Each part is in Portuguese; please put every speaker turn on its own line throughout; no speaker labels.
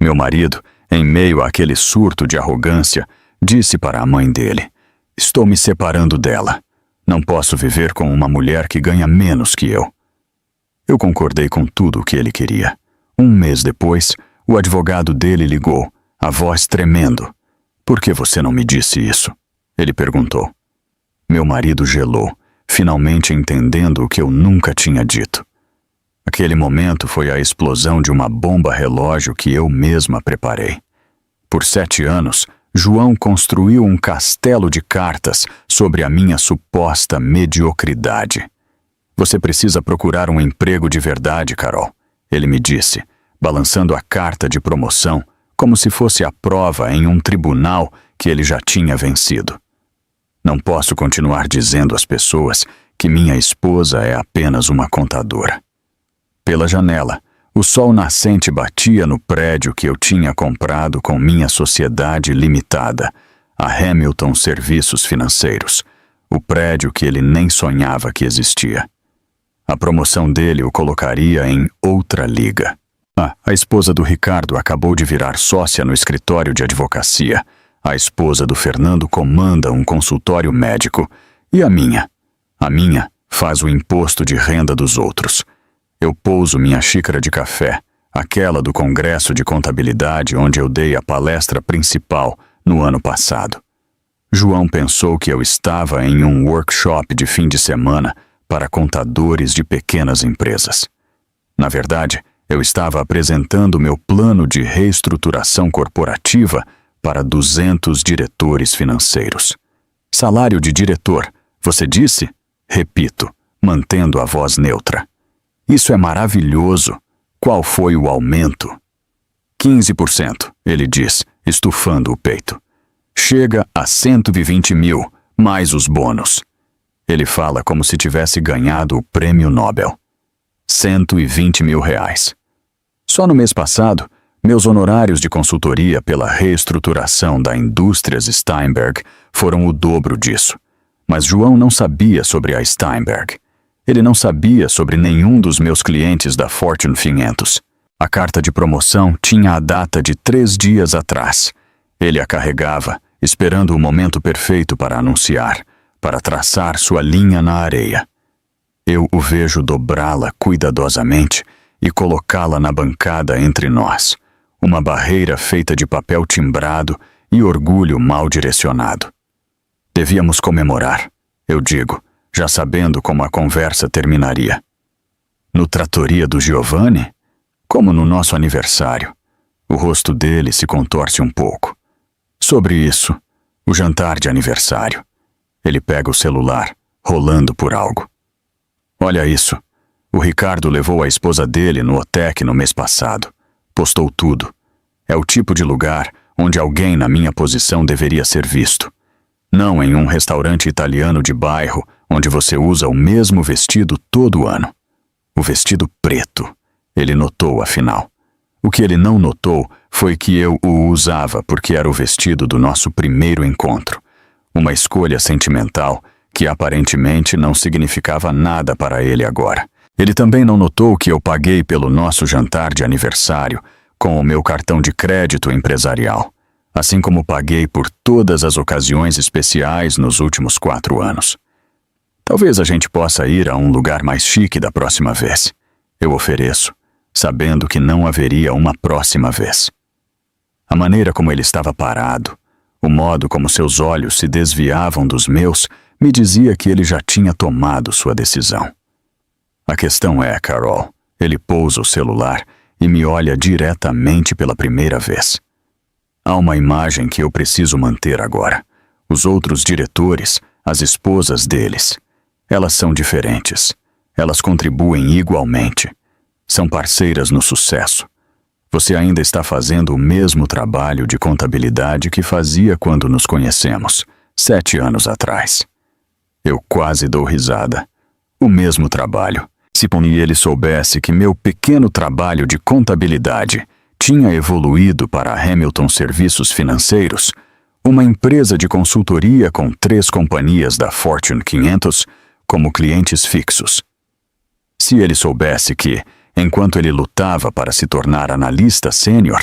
Meu marido, em meio àquele surto de arrogância, disse para a mãe dele: "Estou me separando dela. Não posso viver com uma mulher que ganha menos que eu." Eu concordei com tudo o que ele queria. Um mês depois, o advogado dele ligou, a voz tremendo. "Por que você não me disse isso?" ele perguntou. Meu marido gelou, finalmente entendendo o que eu nunca tinha dito. Aquele momento foi a explosão de uma bomba relógio que eu mesma preparei. Por 7 anos, João construiu um castelo de cartas sobre a minha suposta mediocridade. "Você precisa procurar um emprego de verdade, Carol", ele me disse, balançando a carta de promoção como se fosse a prova em um tribunal que ele já tinha vencido. "Não posso continuar dizendo às pessoas que minha esposa é apenas uma contadora." Pela janela, o sol nascente batia no prédio que eu tinha comprado com minha sociedade limitada, a Hamilton Serviços Financeiros, o prédio que ele nem sonhava que existia. A promoção dele o colocaria em outra liga. A esposa do Ricardo acabou de virar sócia no escritório de advocacia. A esposa do Fernando comanda um consultório médico. E a minha? A minha faz o imposto de renda dos outros. Eu pouso minha xícara de café, aquela do Congresso de Contabilidade onde eu dei a palestra principal no ano passado. João pensou que eu estava em um workshop de fim de semana para contadores de pequenas empresas. Na verdade, eu estava apresentando meu plano de reestruturação corporativa para 200 diretores financeiros. "Salário de diretor, você disse?" Repito, mantendo a voz neutra. "Isso é maravilhoso. Qual foi o aumento?" 15%, ele diz, estufando o peito. "Chega a 120 mil, mais os bônus." Ele fala como se tivesse ganhado o prêmio Nobel. 120 mil reais. Só no mês passado, meus honorários de consultoria pela reestruturação da Indústrias Steinberg foram o dobro disso. Mas João não sabia sobre a Steinberg. Ele não sabia sobre nenhum dos meus clientes da Fortune 500. A carta de promoção tinha a data de 3 dias atrás. Ele a carregava, esperando o momento perfeito para anunciar, para traçar sua linha na areia. Eu o vejo dobrá-la cuidadosamente e colocá-la na bancada entre nós, uma barreira feita de papel timbrado e orgulho mal direcionado. Devíamos comemorar, eu digo, já sabendo como a conversa terminaria. No trattoria do Giovanni? Como no nosso aniversário. O rosto dele se contorce um pouco. Sobre isso, o jantar de aniversário. Ele pega o celular, rolando por algo. "Olha isso. O Ricardo levou a esposa dele no OTEC no mês passado. Postou tudo. É o tipo de lugar onde alguém na minha posição deveria ser visto. Não em um restaurante italiano de bairro onde você usa o mesmo vestido todo ano. O vestido preto." Ele notou, afinal. O que ele não notou foi que eu o usava porque era o vestido do nosso primeiro encontro. Uma escolha sentimental que aparentemente não significava nada para ele agora. Ele também não notou que eu paguei pelo nosso jantar de aniversário com o meu cartão de crédito empresarial, assim como paguei por todas as ocasiões especiais nos últimos 4 anos. "Talvez a gente possa ir a um lugar mais chique da próxima vez." Eu ofereço, sabendo que não haveria uma próxima vez. A maneira como ele estava parado, o modo como seus olhos se desviavam dos meus, me dizia que ele já tinha tomado sua decisão. A questão é, Carol, ele pousa o celular e me olha diretamente pela primeira vez. Há uma imagem que eu preciso manter agora. Os outros diretores, as esposas deles. Elas são diferentes. Elas contribuem igualmente. São parceiras no sucesso. Você ainda está fazendo o mesmo trabalho de contabilidade que fazia quando nos conhecemos, 7 anos atrás. Eu quase dou risada. O mesmo trabalho. Se ele soubesse que meu pequeno trabalho de contabilidade tinha evoluído para a Hamilton Serviços Financeiros, uma empresa de consultoria com 3 companhias da Fortune 500 como clientes fixos. Se ele soubesse que, enquanto ele lutava para se tornar analista sênior,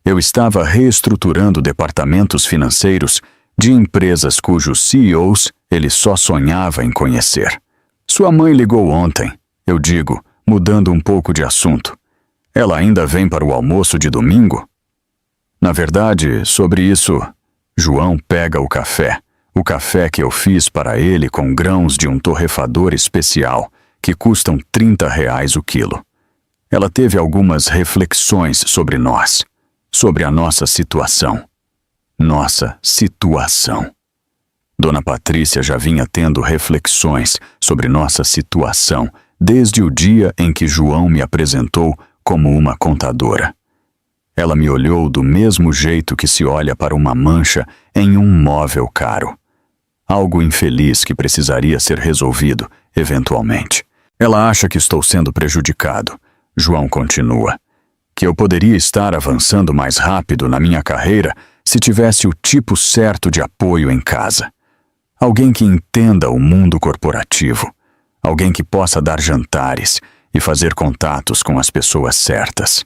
Eu estava reestruturando departamentos financeiros de empresas cujos CEOs ele só sonhava em conhecer. Sua mãe ligou ontem, eu digo, mudando um pouco de assunto. Ela ainda vem para o almoço de domingo? Na verdade, sobre isso, João pega o café que eu fiz para ele com grãos de um torrefador especial, que custam R$30 o quilo. Ela teve algumas reflexões sobre nós, sobre a nossa situação. Nossa situação. Dona Patrícia já vinha tendo reflexões sobre nossa situação desde o dia em que João me apresentou como uma contadora. Ela me olhou do mesmo jeito que se olha para uma mancha em um móvel caro. Algo infeliz que precisaria ser resolvido, eventualmente. Ela acha que estou sendo prejudicado. João continua. Que eu poderia estar avançando mais rápido na minha carreira se tivesse o tipo certo de apoio em casa. Alguém que entenda o mundo corporativo. Alguém que possa dar jantares e fazer contatos com as pessoas certas.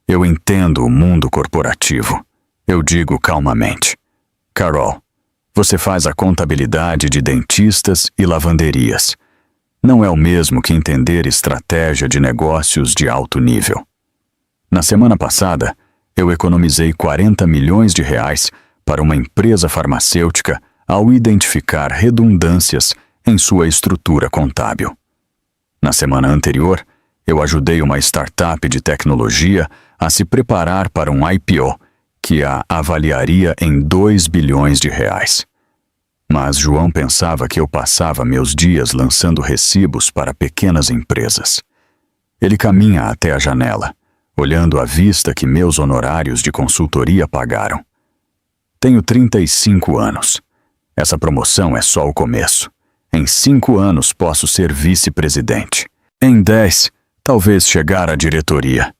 Eu entendo o mundo corporativo. Eu digo calmamente. Carol, você faz a contabilidade de dentistas e lavanderias. Não é o mesmo que entender estratégia de negócios de alto nível. Na semana passada, eu economizei R$40 milhões para uma empresa farmacêutica ao identificar redundâncias em sua estrutura contábil. Na semana anterior, eu ajudei uma startup de tecnologia a se preparar para um IPO que a avaliaria em R$2 bilhões. Mas João pensava que eu passava meus dias lançando recibos para pequenas empresas. Ele caminha até a janela, olhando a vista que meus honorários de consultoria pagaram. Tenho 35 anos. Essa promoção é só o começo. Em 5 anos posso ser vice-presidente. Em 10, talvez chegar à diretoria.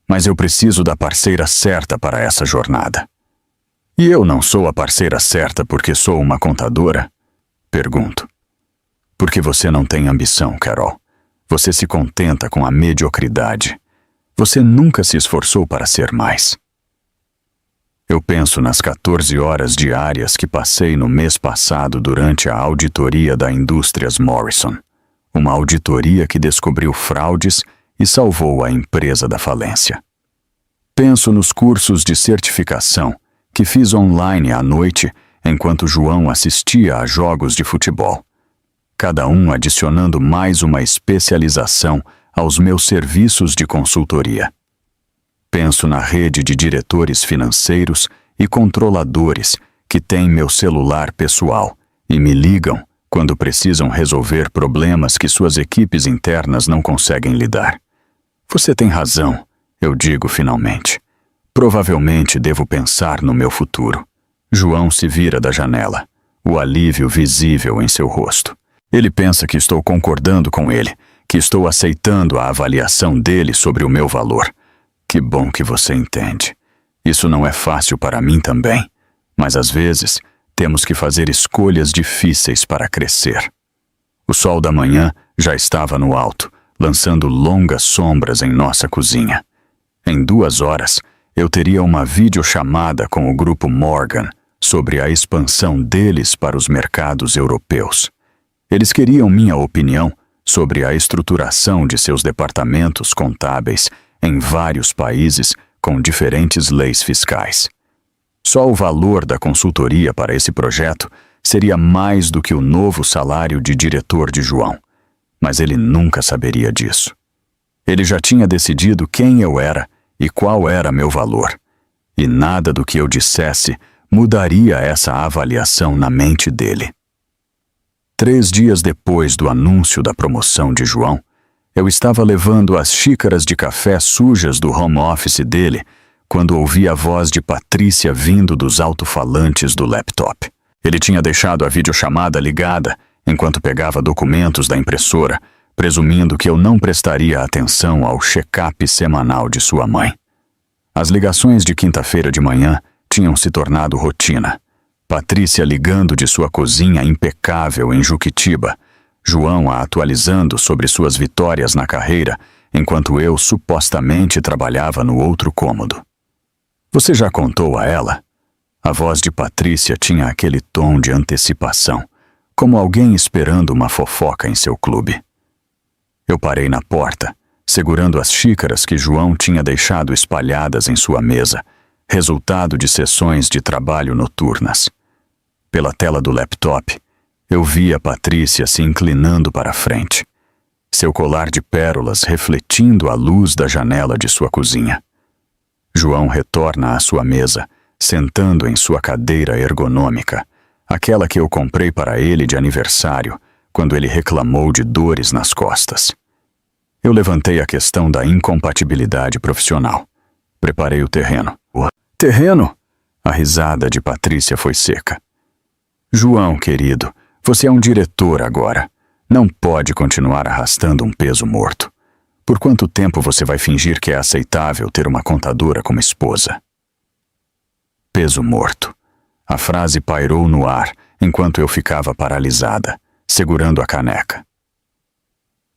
Mas eu preciso da parceira certa para essa jornada. E eu não sou a parceira certa porque sou uma contadora? Pergunto. Porque você não tem ambição, Carol. Você se contenta com a mediocridade. Você nunca se esforçou para ser mais. Eu penso nas 14 horas diárias que passei no mês passado durante a auditoria da Indústrias Morrison. Uma auditoria que descobriu fraudes e salvou a empresa da falência. Penso nos cursos de certificação que fiz online à noite enquanto João assistia a jogos de futebol. Cada um adicionando mais uma especialização aos meus serviços de consultoria. Penso na rede de diretores financeiros e controladores que têm meu celular pessoal e me ligam quando precisam resolver problemas que suas equipes internas não conseguem lidar. Você tem razão, eu digo finalmente. Provavelmente devo pensar no meu futuro. João se vira da janela, o alívio visível em seu rosto. Ele pensa que estou concordando com ele, que estou aceitando a avaliação dele sobre o meu valor. Que bom que você entende. Isso não é fácil para mim também, mas às vezes temos que fazer escolhas difíceis para crescer. O sol da manhã já estava no alto, lançando longas sombras em nossa cozinha. Em 2 horas, eu teria uma videochamada com o grupo Morgan sobre a expansão deles para os mercados europeus. Eles queriam minha opinião sobre a estruturação de seus departamentos contábeis em vários países com diferentes leis fiscais. Só o valor da consultoria para esse projeto seria mais do que o novo salário de diretor de João, mas ele nunca saberia disso. Ele já tinha decidido quem eu era e qual era meu valor, e nada do que eu dissesse mudaria essa avaliação na mente dele. 3 dias depois do anúncio da promoção de João, eu estava levando as xícaras de café sujas do home office dele quando ouvi a voz de Patrícia vindo dos alto-falantes do laptop. Ele tinha deixado a videochamada ligada enquanto pegava documentos da impressora, presumindo que eu não prestaria atenção ao check-up semanal de sua mãe. As ligações de quinta-feira de manhã tinham se tornado rotina. Patrícia ligando de sua cozinha impecável em Juquitiba, João a atualizando sobre suas vitórias na carreira, enquanto eu supostamente trabalhava no outro cômodo. Você já contou a ela? A voz de Patrícia tinha aquele tom de antecipação, como alguém esperando uma fofoca em seu clube. Eu parei na porta, segurando as xícaras que João tinha deixado espalhadas em sua mesa, resultado de sessões de trabalho noturnas. Pela tela do laptop, eu via Patrícia se inclinando para a frente, seu colar de pérolas refletindo a luz da janela de sua cozinha. João retorna à sua mesa, sentando em sua cadeira ergonômica, aquela que eu comprei para ele de aniversário, quando ele reclamou de dores nas costas. Eu levantei a questão da incompatibilidade profissional. Preparei o terreno. Terreno? A risada de Patrícia foi seca. João, querido, você é um diretor agora. Não pode continuar arrastando um peso morto. Por quanto tempo você vai fingir que é aceitável ter uma contadora como esposa? Peso morto. A frase pairou no ar enquanto eu ficava paralisada, segurando a caneca.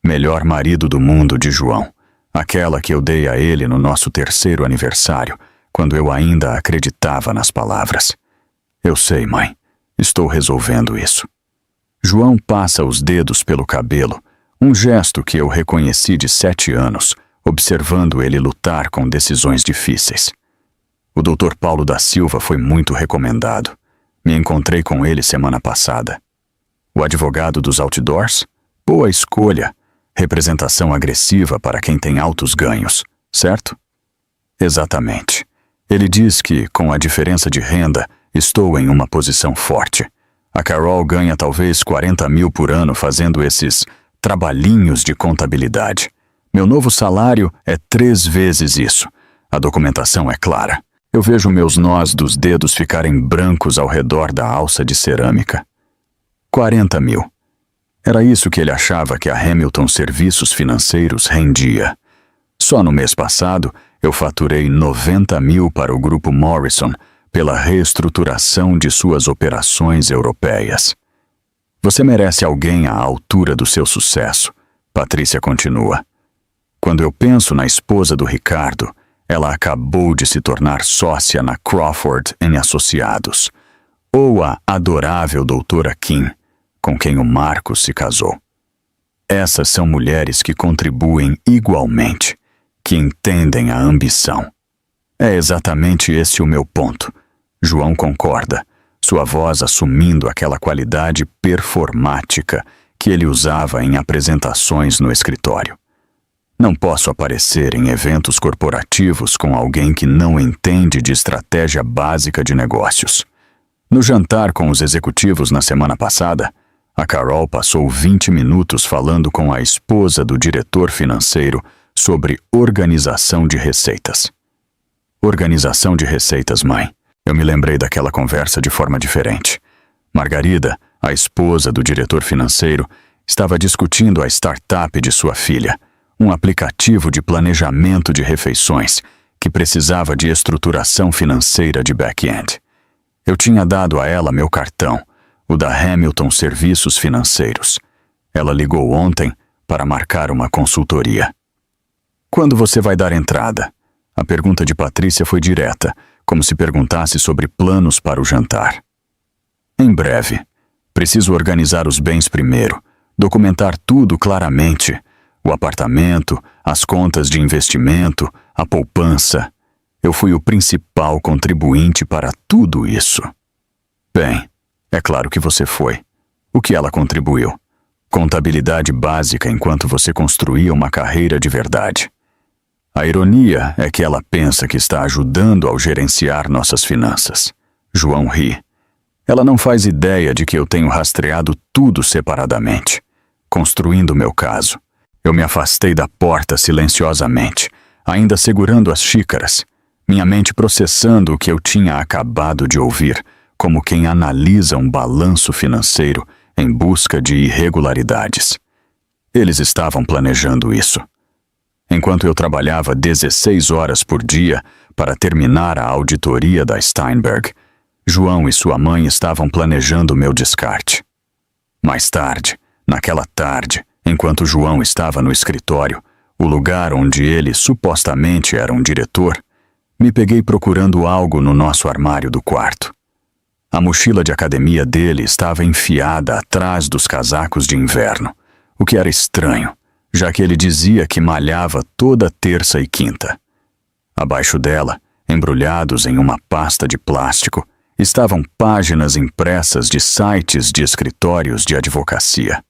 Melhor marido do mundo de João, aquela que eu dei a ele no nosso 3º aniversário, quando eu ainda acreditava nas palavras. Eu sei, mãe, estou resolvendo isso. João passa os dedos pelo cabelo, um gesto que eu reconheci de 7 anos, observando ele lutar com decisões difíceis. O Dr. Paulo da Silva foi muito recomendado. Me encontrei com ele semana passada. O advogado dos outdoors? Boa escolha. Representação agressiva para quem tem altos ganhos, certo? Exatamente. Ele diz que, com a diferença de renda, estou em uma posição forte. A Carol ganha talvez 40 mil por ano fazendo esses trabalhinhos de contabilidade. Meu novo salário é 3 vezes isso. A documentação é clara. Eu vejo meus nós dos dedos ficarem brancos ao redor da alça de cerâmica. 40 mil. Era isso que ele achava que a Hamilton Serviços Financeiros rendia. Só no mês passado, eu faturei 90 mil para o Grupo Morrison pela reestruturação de suas operações europeias. Você merece alguém à altura do seu sucesso, Patrícia continua. Quando eu penso na esposa do Ricardo, ela acabou de se tornar sócia na Crawford & Associados, ou a adorável doutora Kim, com quem o Marcos se casou. Essas são mulheres que contribuem igualmente, que entendem a ambição. É exatamente esse o meu ponto. João concorda, sua voz assumindo aquela qualidade performática que ele usava em apresentações no escritório. Não posso aparecer em eventos corporativos com alguém que não entende de estratégia básica de negócios. No jantar com os executivos na semana passada, a Carol passou 20 minutos falando com a esposa do diretor financeiro sobre organização de receitas. Organização de receitas, mãe. Eu me lembrei daquela conversa de forma diferente. Margarida, a esposa do diretor financeiro, estava discutindo a startup de sua filha, um aplicativo de planejamento de refeições que precisava de estruturação financeira de back-end. Eu tinha dado a ela meu cartão, o da Hamilton Serviços Financeiros. Ela ligou ontem para marcar uma consultoria. Quando você vai dar entrada? A pergunta de Patrícia foi direta, como se perguntasse sobre planos para o jantar. Em breve. Preciso organizar os bens primeiro, documentar tudo claramente. O apartamento, as contas de investimento, a poupança. Eu fui o principal contribuinte para tudo isso. Bem, é claro que você foi. O que ela contribuiu? Contabilidade básica enquanto você construía uma carreira de verdade. A ironia é que ela pensa que está ajudando ao gerenciar nossas finanças. João ri. Ela não faz ideia de que eu tenho rastreado tudo separadamente, construindo meu caso. Eu me afastei da porta silenciosamente, ainda segurando as xícaras, minha mente processando o que eu tinha acabado de ouvir, como quem analisa um balanço financeiro em busca de irregularidades. Eles estavam planejando isso. Enquanto eu trabalhava 16 horas por dia para terminar a auditoria da Steinberg, João e sua mãe estavam planejando meu descarte. Mais tarde, naquela tarde, enquanto João estava no escritório, o lugar onde ele supostamente era um diretor, me peguei procurando algo no nosso armário do quarto. A mochila de academia dele estava enfiada atrás dos casacos de inverno, o que era estranho, já que ele dizia que malhava toda terça e quinta. Abaixo dela, embrulhados em uma pasta de plástico, estavam páginas impressas de sites de escritórios de advocacia.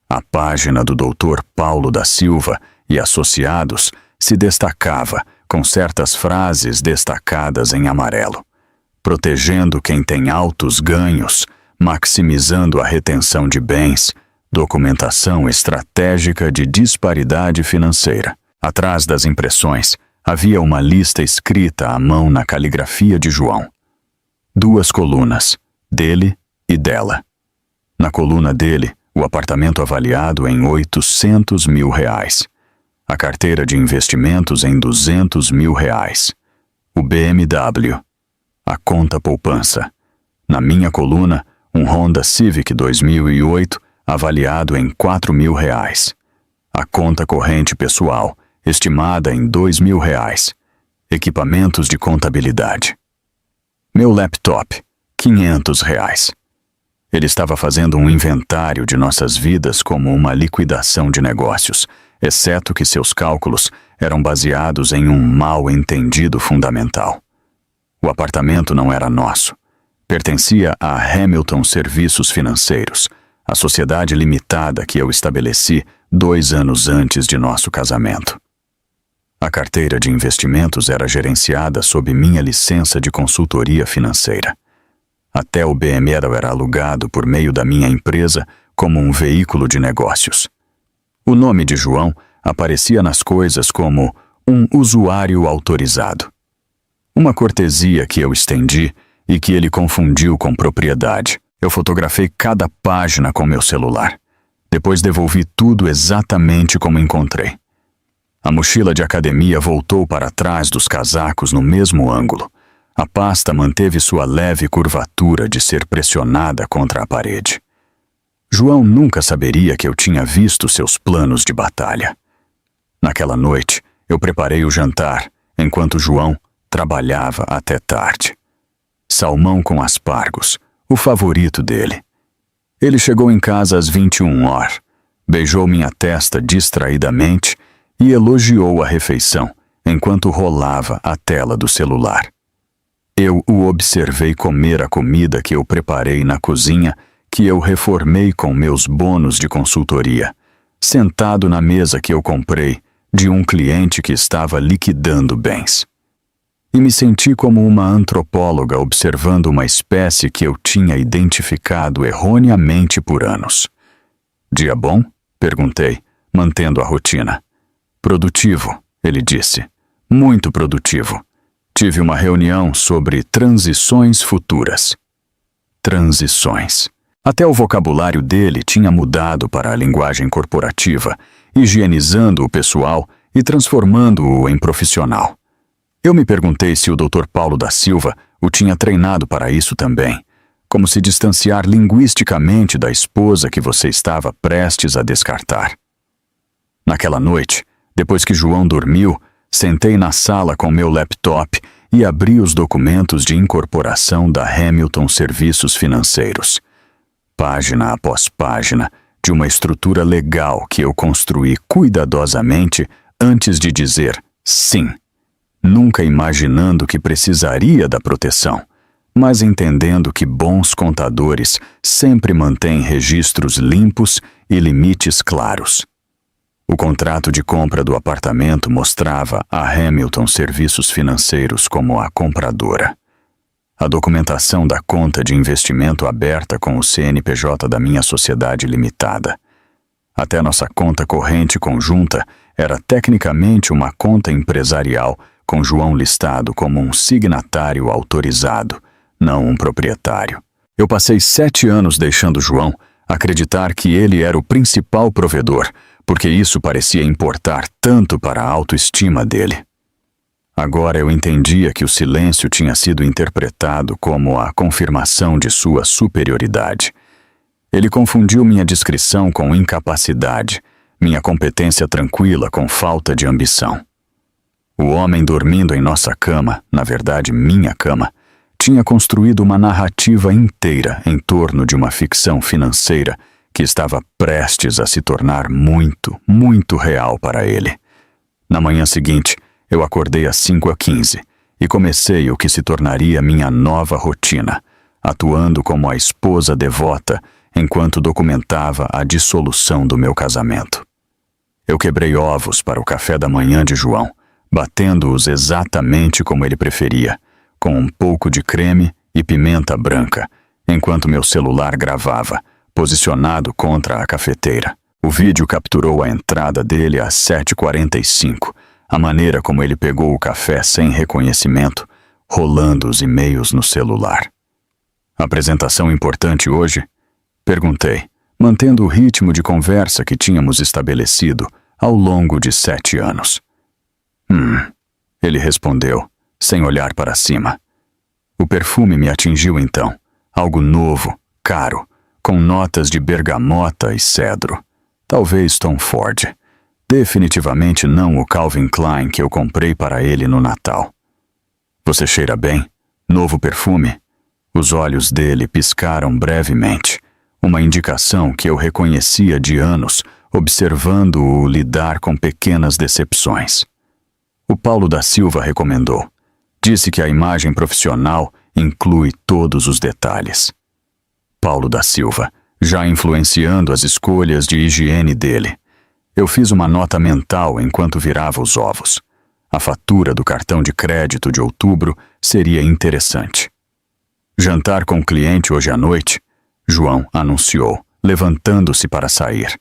A página do Dr. Paulo da Silva e Associados se destacava com certas frases destacadas em amarelo, protegendo quem tem altos ganhos, maximizando a retenção de bens, documentação estratégica de disparidade financeira. Atrás das impressões, havia uma lista escrita à mão na caligrafia de João. 2 colunas, dele e dela. Na coluna dele, o apartamento avaliado em R$800 mil. A carteira de investimentos em R$200 mil. O BMW. A conta poupança. Na minha coluna, um Honda Civic 2008 avaliado em R$4 mil. A conta corrente pessoal, estimada em R$2 mil. Equipamentos de contabilidade. Meu laptop, R$500. Ele estava fazendo um inventário de nossas vidas como uma liquidação de negócios, exceto que seus cálculos eram baseados em um mal-entendido fundamental. O apartamento não era nosso. Pertencia a Hamilton Serviços Financeiros, a sociedade limitada que eu estabeleci 2 anos antes de nosso casamento. A carteira de investimentos era gerenciada sob minha licença de consultoria financeira. Até o BMW era alugado por meio da minha empresa como um veículo de negócios. O nome de João aparecia nas coisas como um usuário autorizado. Uma cortesia que eu estendi e que ele confundiu com propriedade. Eu fotografei cada página com meu celular. Depois devolvi tudo exatamente como encontrei. A mochila de academia voltou para trás dos casacos no mesmo ângulo. A pasta manteve sua leve curvatura de ser pressionada contra a parede. João nunca saberia que eu tinha visto seus planos de batalha. Naquela noite, eu preparei o jantar, enquanto João trabalhava até tarde. Salmão com aspargos, o favorito dele. Ele chegou em casa às 21h, beijou minha testa distraidamente e elogiou a refeição, enquanto rolava a tela do celular. Eu o observei comer a comida que eu preparei na cozinha, que eu reformei com meus bônus de consultoria, sentado na mesa que eu comprei de um cliente que estava liquidando bens. E me senti como uma antropóloga observando uma espécie que eu tinha identificado erroneamente por anos. Dia bom? Perguntei, mantendo a rotina. Produtivo, ele disse. Muito produtivo. Tive uma reunião sobre transições futuras. Transições. Até o vocabulário dele tinha mudado para a linguagem corporativa, higienizando o pessoal e transformando-o em profissional. Eu me perguntei se o Dr. Paulo da Silva o tinha treinado para isso também, como se distanciar linguisticamente da esposa que você estava prestes a descartar. Naquela noite, depois que João dormiu, sentei na sala com meu laptop e abri os documentos de incorporação da Hamilton Serviços Financeiros. Página após página de uma estrutura legal que eu construí cuidadosamente antes de dizer sim, nunca imaginando que precisaria da proteção, mas entendendo que bons contadores sempre mantêm registros limpos e limites claros. O contrato de compra do apartamento mostrava a Hamilton Serviços Financeiros como a compradora. A documentação da conta de investimento aberta com o CNPJ da minha sociedade limitada. Até nossa conta corrente conjunta era tecnicamente uma conta empresarial com João listado como um signatário autorizado, não um proprietário. Eu passei 7 anos deixando João acreditar que ele era o principal provedor, porque isso parecia importar tanto para a autoestima dele. Agora eu entendia que o silêncio tinha sido interpretado como a confirmação de sua superioridade. Ele confundiu minha discrição com incapacidade, minha competência tranquila com falta de ambição. O homem dormindo em nossa cama, na verdade minha cama, tinha construído uma narrativa inteira em torno de uma ficção financeira que estava prestes a se tornar muito, muito real para ele. Na manhã seguinte, eu acordei às 5h15 e comecei o que se tornaria minha nova rotina, atuando como a esposa devota enquanto documentava a dissolução do meu casamento. Eu quebrei ovos para o café da manhã de João, batendo-os exatamente como ele preferia, com um pouco de creme e pimenta branca, enquanto meu celular gravava, posicionado contra a cafeteira. O vídeo capturou a entrada dele às 7h45, a maneira como ele pegou o café sem reconhecimento, rolando os e-mails no celular. Apresentação importante hoje? Perguntei, mantendo o ritmo de conversa que tínhamos estabelecido ao longo de 7 anos. Ele respondeu, sem olhar para cima. O perfume me atingiu então, algo novo, caro, com notas de bergamota e cedro. Talvez Tom Ford. Definitivamente não o Calvin Klein que eu comprei para ele no Natal. Você cheira bem? Novo perfume? Os olhos dele piscaram brevemente, uma indicação que eu reconhecia de anos, observando-o lidar com pequenas decepções. O Paulo da Silva recomendou. Disse que a imagem profissional inclui todos os detalhes. Paulo da Silva, já influenciando as escolhas de higiene dele. Eu fiz uma nota mental enquanto virava os ovos. A fatura do cartão de crédito de outubro seria interessante. Jantar com o cliente hoje à noite? João anunciou, levantando-se para sair.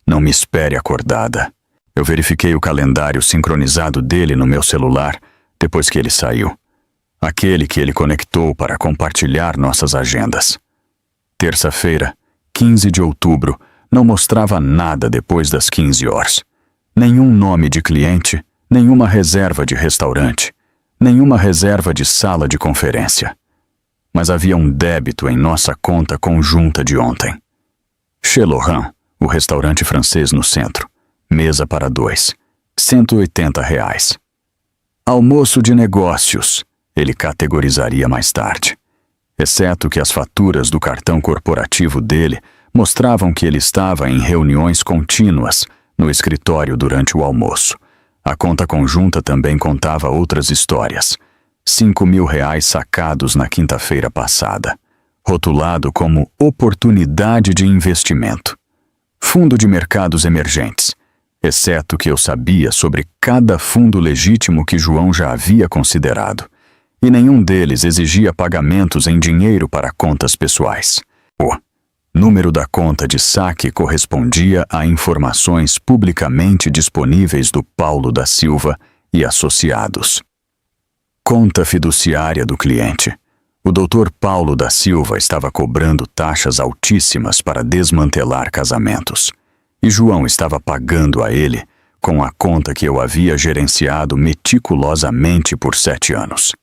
Não me espere acordada. Eu verifiquei o calendário sincronizado dele no meu celular depois que ele saiu. Aquele que ele conectou para compartilhar nossas agendas. Terça-feira, 15 de outubro, não mostrava nada depois das 15 horas. Nenhum nome de cliente, nenhuma reserva de restaurante, nenhuma reserva de sala de conferência. Mas havia um débito em nossa conta conjunta de ontem. Chez Laurent, o restaurante francês no centro. Mesa para 2. R$180. Almoço de negócios, ele categorizaria mais tarde. Exceto que as faturas do cartão corporativo dele mostravam que ele estava em reuniões contínuas no escritório durante o almoço. A conta conjunta também contava outras histórias. R$5.000 sacados na quinta-feira passada, rotulado como oportunidade de investimento. Fundo de mercados emergentes, exceto que eu sabia sobre cada fundo legítimo que João já havia considerado, e nenhum deles exigia pagamentos em dinheiro para contas pessoais. O número da conta de saque correspondia a informações publicamente disponíveis do Paulo da Silva e associados. Conta fiduciária do cliente. O Dr. Paulo da Silva estava cobrando taxas altíssimas para desmantelar casamentos. E João estava pagando a ele com a conta que eu havia gerenciado meticulosamente por 7 anos.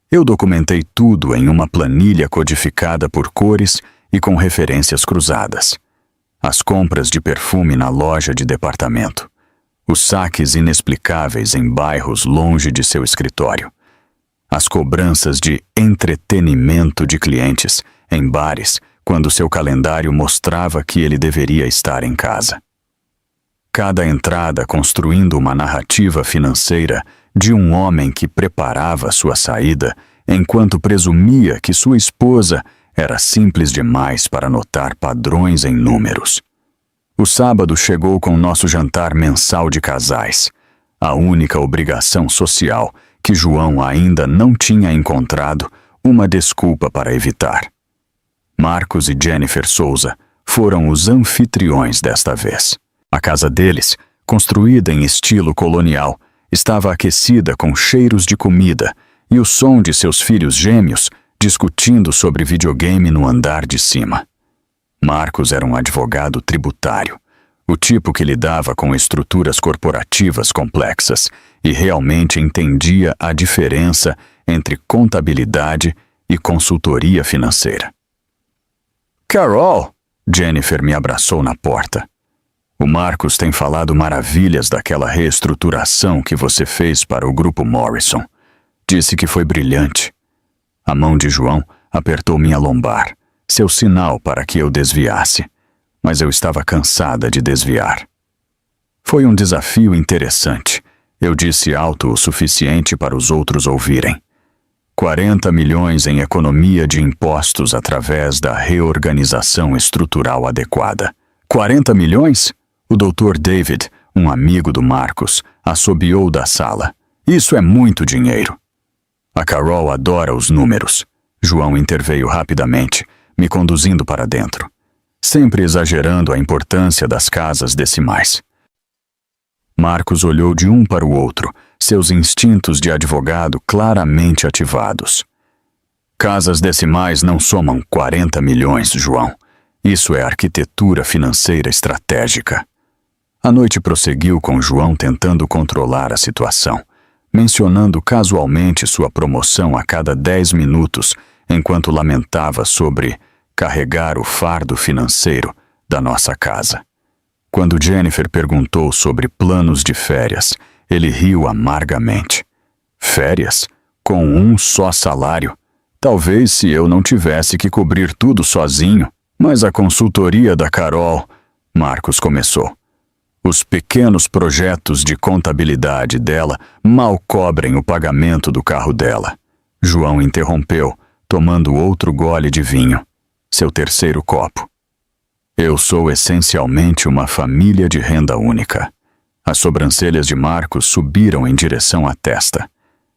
Eu documentei tudo em uma planilha codificada por cores e com referências cruzadas. As compras de perfume na loja de departamento. Os saques inexplicáveis em bairros longe de seu escritório. As cobranças de entretenimento de clientes em bares quando seu calendário mostrava que ele deveria estar em casa. Cada entrada construindo uma narrativa financeira de um homem que preparava sua saída enquanto presumia que sua esposa era simples demais para notar padrões em números. O sábado chegou com nosso jantar mensal de casais, a única obrigação social que João ainda não tinha encontrado uma desculpa para evitar. Marcos e Jennifer Souza foram os anfitriões desta vez. A casa deles, construída em estilo colonial, estava aquecida com cheiros de comida e o som de seus filhos gêmeos discutindo sobre videogame no andar de cima. Marcos era um advogado tributário, o tipo que lidava com estruturas corporativas complexas e realmente entendia a diferença entre contabilidade e consultoria financeira. Carol! Jennifer me abraçou na porta. O Marcos tem falado maravilhas daquela reestruturação que você fez para o Grupo Morrison. Disse que foi brilhante. A mão de João apertou minha lombar, seu sinal para que eu desviasse, mas eu estava cansada de desviar. Foi um desafio interessante. Eu disse alto o suficiente para os outros ouvirem. 40 milhões em economia de impostos através da reorganização estrutural adequada. 40 milhões? O Dr. David, um amigo do Marcos, assobiou da sala. Isso é muito dinheiro. A Carol adora os números. João interveio rapidamente, me conduzindo para dentro, sempre exagerando a importância das casas decimais. Marcos olhou de um para o outro, seus instintos de advogado claramente ativados. Casas decimais não somam 40 milhões, João. Isso é arquitetura financeira estratégica. A noite prosseguiu com João tentando controlar a situação, mencionando casualmente sua promoção a cada 10 minutos, enquanto lamentava sobre carregar o fardo financeiro da nossa casa. Quando Jennifer perguntou sobre planos de férias, ele riu amargamente. Férias? Com um só salário? Talvez se eu não tivesse que cobrir tudo sozinho. Mas a consultoria da Carol... Marcos começou. Os pequenos projetos de contabilidade dela mal cobrem o pagamento do carro dela. João interrompeu, tomando outro gole de vinho. Seu terceiro copo. Eu sou essencialmente uma família de renda única. As sobrancelhas de Marcos subiram em direção à testa.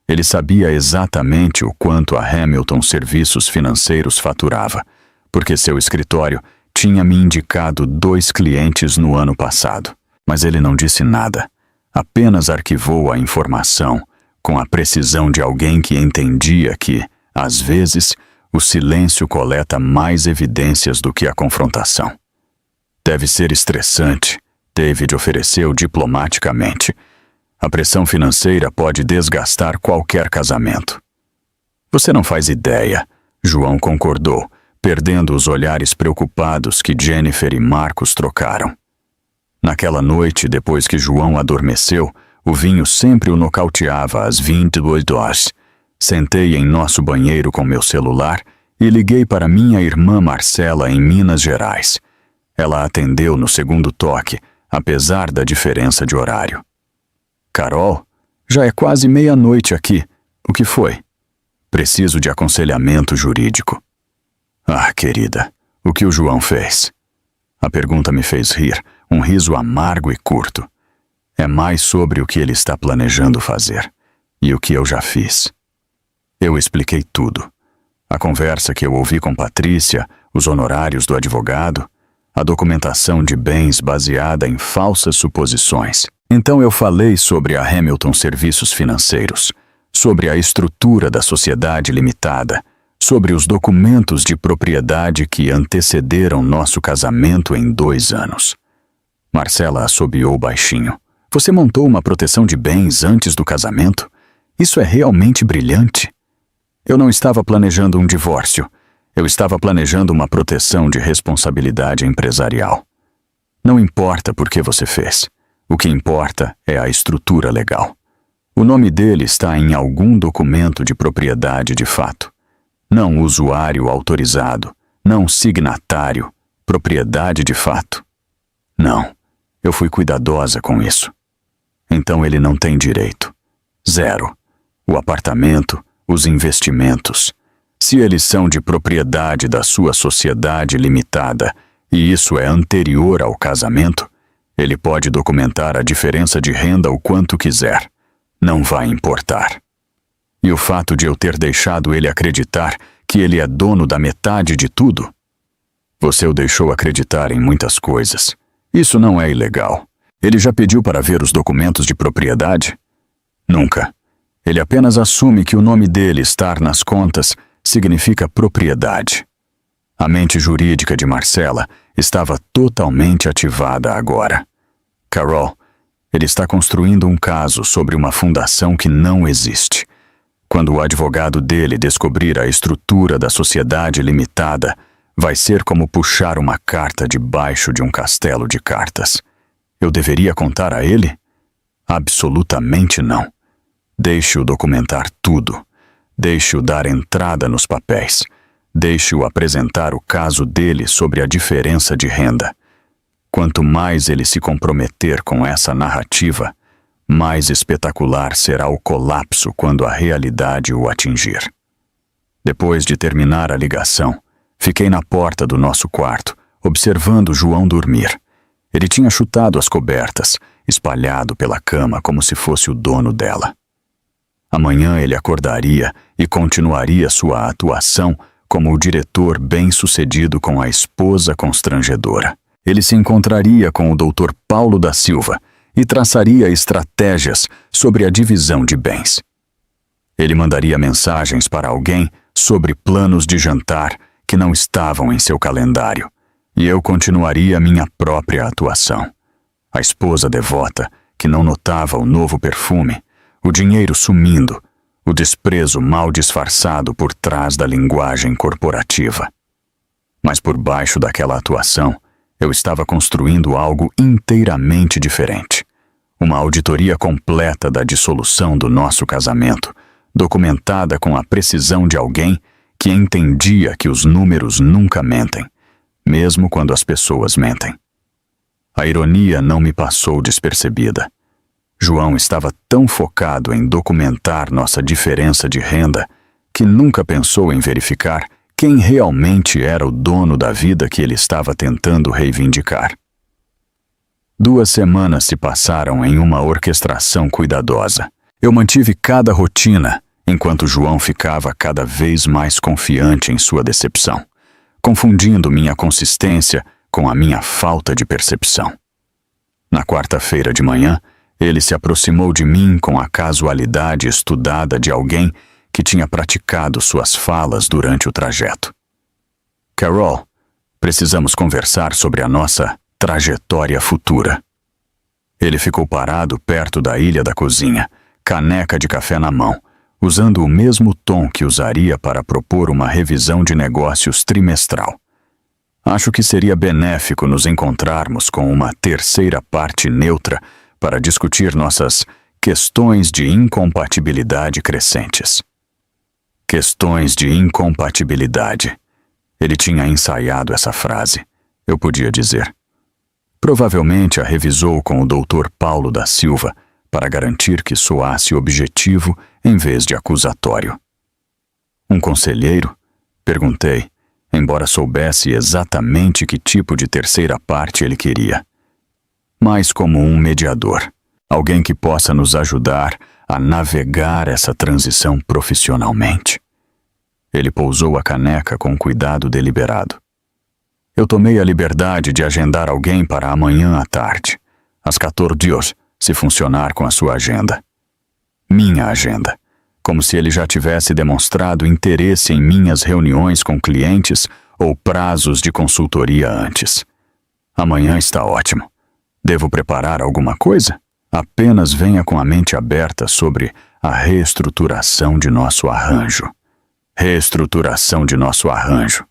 Ele sabia exatamente o quanto a Hamilton Serviços Financeiros faturava, porque seu escritório tinha me indicado 2 clientes no ano passado. Mas ele não disse nada, apenas arquivou a informação com a precisão de alguém que entendia que, às vezes, o silêncio coleta mais evidências do que a confrontação. Deve ser estressante, David ofereceu diplomaticamente. A pressão financeira pode desgastar qualquer casamento. Você não faz ideia, João concordou, perdendo os olhares preocupados que Jennifer e Marcos trocaram. Naquela noite, depois que João adormeceu, o vinho sempre o nocauteava às 22h. Sentei em nosso banheiro com meu celular e liguei para minha irmã Marcela em Minas Gerais. Ela atendeu no segundo toque, apesar da diferença de horário. Carol, já é quase meia-noite aqui. O que foi? Preciso de aconselhamento jurídico. Ah, querida, o que o João fez? A pergunta me fez rir, um riso amargo e curto. É mais sobre o que ele está planejando fazer e o que eu já fiz. Eu expliquei tudo. A conversa que eu ouvi com Patrícia, os honorários do advogado, a documentação de bens baseada em falsas suposições. Então eu falei sobre a Hamilton Serviços Financeiros, sobre a estrutura da sociedade limitada, sobre os documentos de propriedade que antecederam nosso casamento em 2 anos. Marcela assobiou baixinho. Você montou uma proteção de bens antes do casamento? Isso é realmente brilhante. Eu não estava planejando um divórcio. Eu estava planejando uma proteção de responsabilidade empresarial. Não importa por que você fez. O que importa é a estrutura legal. O nome dele está em algum documento de propriedade de fato. Não usuário autorizado, não signatário, propriedade de fato. Não, eu fui cuidadosa com isso. Então ele não tem direito. 0. O apartamento, os investimentos. Se eles são de propriedade da sua sociedade limitada e isso é anterior ao casamento, ele pode documentar a diferença de renda o quanto quiser. Não vai importar. E o fato de eu ter deixado ele acreditar que ele é dono da metade de tudo? Você o deixou acreditar em muitas coisas. Isso não é ilegal. Ele já pediu para ver os documentos de propriedade? Nunca. Ele apenas assume que o nome dele estar nas contas significa propriedade. A mente jurídica de Marcela estava totalmente ativada agora. Carol, ele está construindo um caso sobre uma fundação que não existe. Quando o advogado dele descobrir a estrutura da sociedade limitada, vai ser como puxar uma carta debaixo de um castelo de cartas. Eu deveria contar a ele? Absolutamente não. Deixe-o documentar tudo. Deixe-o dar entrada nos papéis. Deixe-o apresentar o caso dele sobre a diferença de renda. Quanto mais ele se comprometer com essa narrativa, mais espetacular será o colapso quando a realidade o atingir. Depois de terminar a ligação, fiquei na porta do nosso quarto, observando João dormir. Ele tinha chutado as cobertas, espalhado pela cama como se fosse o dono dela. Amanhã ele acordaria e continuaria sua atuação como o diretor bem-sucedido com a esposa constrangedora. Ele se encontraria com o Dr. Paulo da Silva e traçaria estratégias sobre a divisão de bens. Ele mandaria mensagens para alguém sobre planos de jantar que não estavam em seu calendário, e eu continuaria minha própria atuação. A esposa devota, que não notava o novo perfume, o dinheiro sumindo, o desprezo mal disfarçado por trás da linguagem corporativa. Mas por baixo daquela atuação, eu estava construindo algo inteiramente diferente. Uma auditoria completa da dissolução do nosso casamento, documentada com a precisão de alguém que entendia que os números nunca mentem, mesmo quando as pessoas mentem. A ironia não me passou despercebida. João estava tão focado em documentar nossa diferença de renda que nunca pensou em verificar quem realmente era o dono da vida que ele estava tentando reivindicar. 2 semanas se passaram em uma orquestração cuidadosa. Eu mantive cada rotina, enquanto João ficava cada vez mais confiante em sua decepção, confundindo minha consistência com a minha falta de percepção. Na quarta-feira de manhã, ele se aproximou de mim com a casualidade estudada de alguém que tinha praticado suas falas durante o trajeto. Carol, precisamos conversar sobre a nossa trajetória futura. Ele ficou parado perto da ilha da cozinha, caneca de café na mão, usando o mesmo tom que usaria para propor uma revisão de negócios trimestral. Acho que seria benéfico nos encontrarmos com uma terceira parte neutra para discutir nossas questões de incompatibilidade crescentes. Questões de incompatibilidade. Ele tinha ensaiado essa frase, eu podia dizer. Provavelmente a revisou com o Dr. Paulo da Silva para garantir que soasse objetivo em vez de acusatório. Um conselheiro? Perguntei, embora soubesse exatamente que tipo de terceira parte ele queria. Mais como um mediador, alguém que possa nos ajudar a navegar essa transição profissionalmente. Ele pousou a caneca com cuidado deliberado. Eu tomei a liberdade de agendar alguém para amanhã à tarde, às 14 horas, se funcionar com a sua agenda. Minha agenda, como se ele já tivesse demonstrado interesse em minhas reuniões com clientes ou prazos de consultoria antes. Amanhã está ótimo. Devo preparar alguma coisa? Apenas venha com a mente aberta sobre a reestruturação de nosso arranjo. Reestruturação de nosso arranjo.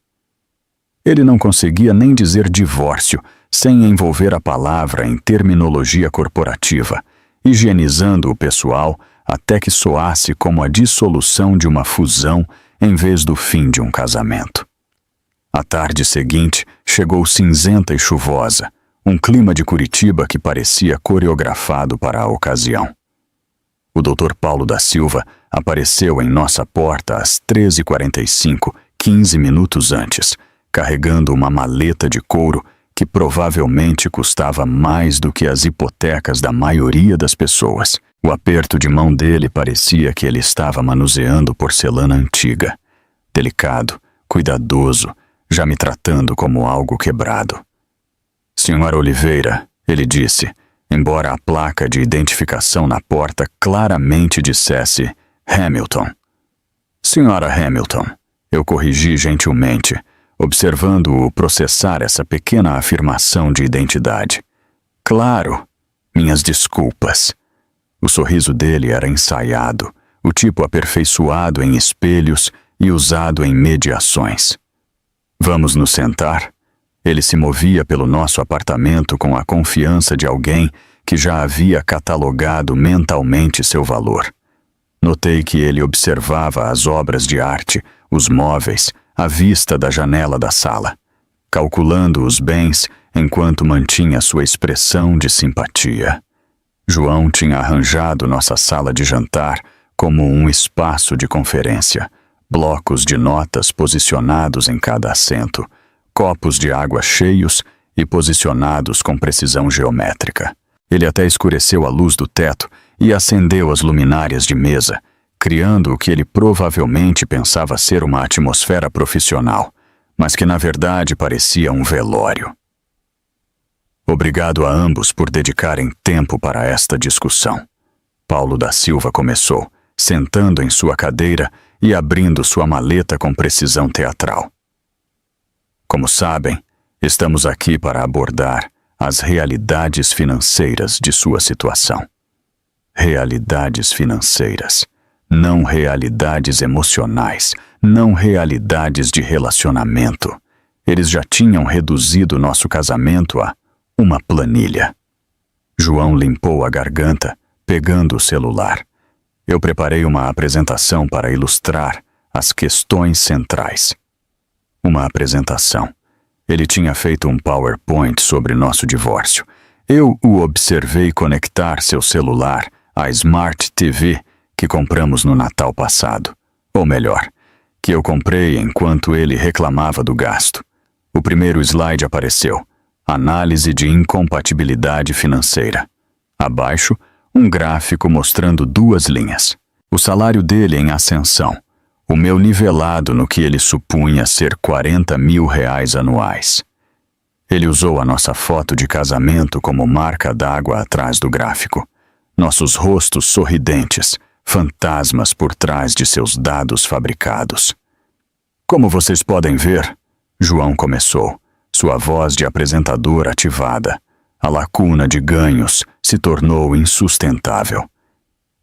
Ele não conseguia nem dizer divórcio sem envolver a palavra em terminologia corporativa, higienizando o pessoal até que soasse como a dissolução de uma fusão em vez do fim de um casamento. A tarde seguinte chegou cinzenta e chuvosa, um clima de Curitiba que parecia coreografado para a ocasião. O Dr. Paulo da Silva apareceu em nossa porta às 13h45, 15 minutos antes, carregando uma maleta de couro que provavelmente custava mais do que as hipotecas da maioria das pessoas. O aperto de mão dele parecia que ele estava manuseando porcelana antiga, delicado, cuidadoso, já me tratando como algo quebrado. Senhora Oliveira, ele disse, embora a placa de identificação na porta claramente dissesse Hamilton. Senhora Hamilton, eu corrigi gentilmente, observando-o processar essa pequena afirmação de identidade. Claro, minhas desculpas. O sorriso dele era ensaiado, o tipo aperfeiçoado em espelhos e usado em mediações. Vamos nos sentar? Ele se movia pelo nosso apartamento com a confiança de alguém que já havia catalogado mentalmente seu valor. Notei que ele observava as obras de arte, os móveis, à vista da janela da sala, calculando os bens enquanto mantinha sua expressão de simpatia. João tinha arranjado nossa sala de jantar como um espaço de conferência, blocos de notas posicionados em cada assento, copos de água cheios e posicionados com precisão geométrica. Ele até escureceu a luz do teto e acendeu as luminárias de mesa, criando o que ele provavelmente pensava ser uma atmosfera profissional, mas que na verdade parecia um velório. Obrigado a ambos por dedicarem tempo para esta discussão. Paulo da Silva começou, sentando em sua cadeira e abrindo sua maleta com precisão teatral. Como sabem, estamos aqui para abordar as realidades financeiras de sua situação. Realidades financeiras, não realidades emocionais, não realidades de relacionamento. Eles já tinham reduzido nosso casamento a uma planilha. João limpou a garganta, pegando o celular. Eu preparei uma apresentação para ilustrar as questões centrais. Uma apresentação. Ele tinha feito um PowerPoint sobre nosso divórcio. Eu o observei conectar seu celular à Smart TV que compramos no Natal passado. Ou melhor, que eu comprei enquanto ele reclamava do gasto. O primeiro slide apareceu. Análise de incompatibilidade financeira. Abaixo, um gráfico mostrando 2 linhas. O salário dele em ascensão. O meu nivelado no que ele supunha ser R$40 mil anuais. Ele usou a nossa foto de casamento como marca d'água atrás do gráfico. Nossos rostos sorridentes, fantasmas por trás de seus dados fabricados. Como vocês podem ver, João começou, sua voz de apresentador ativada. A lacuna de ganhos se tornou insustentável.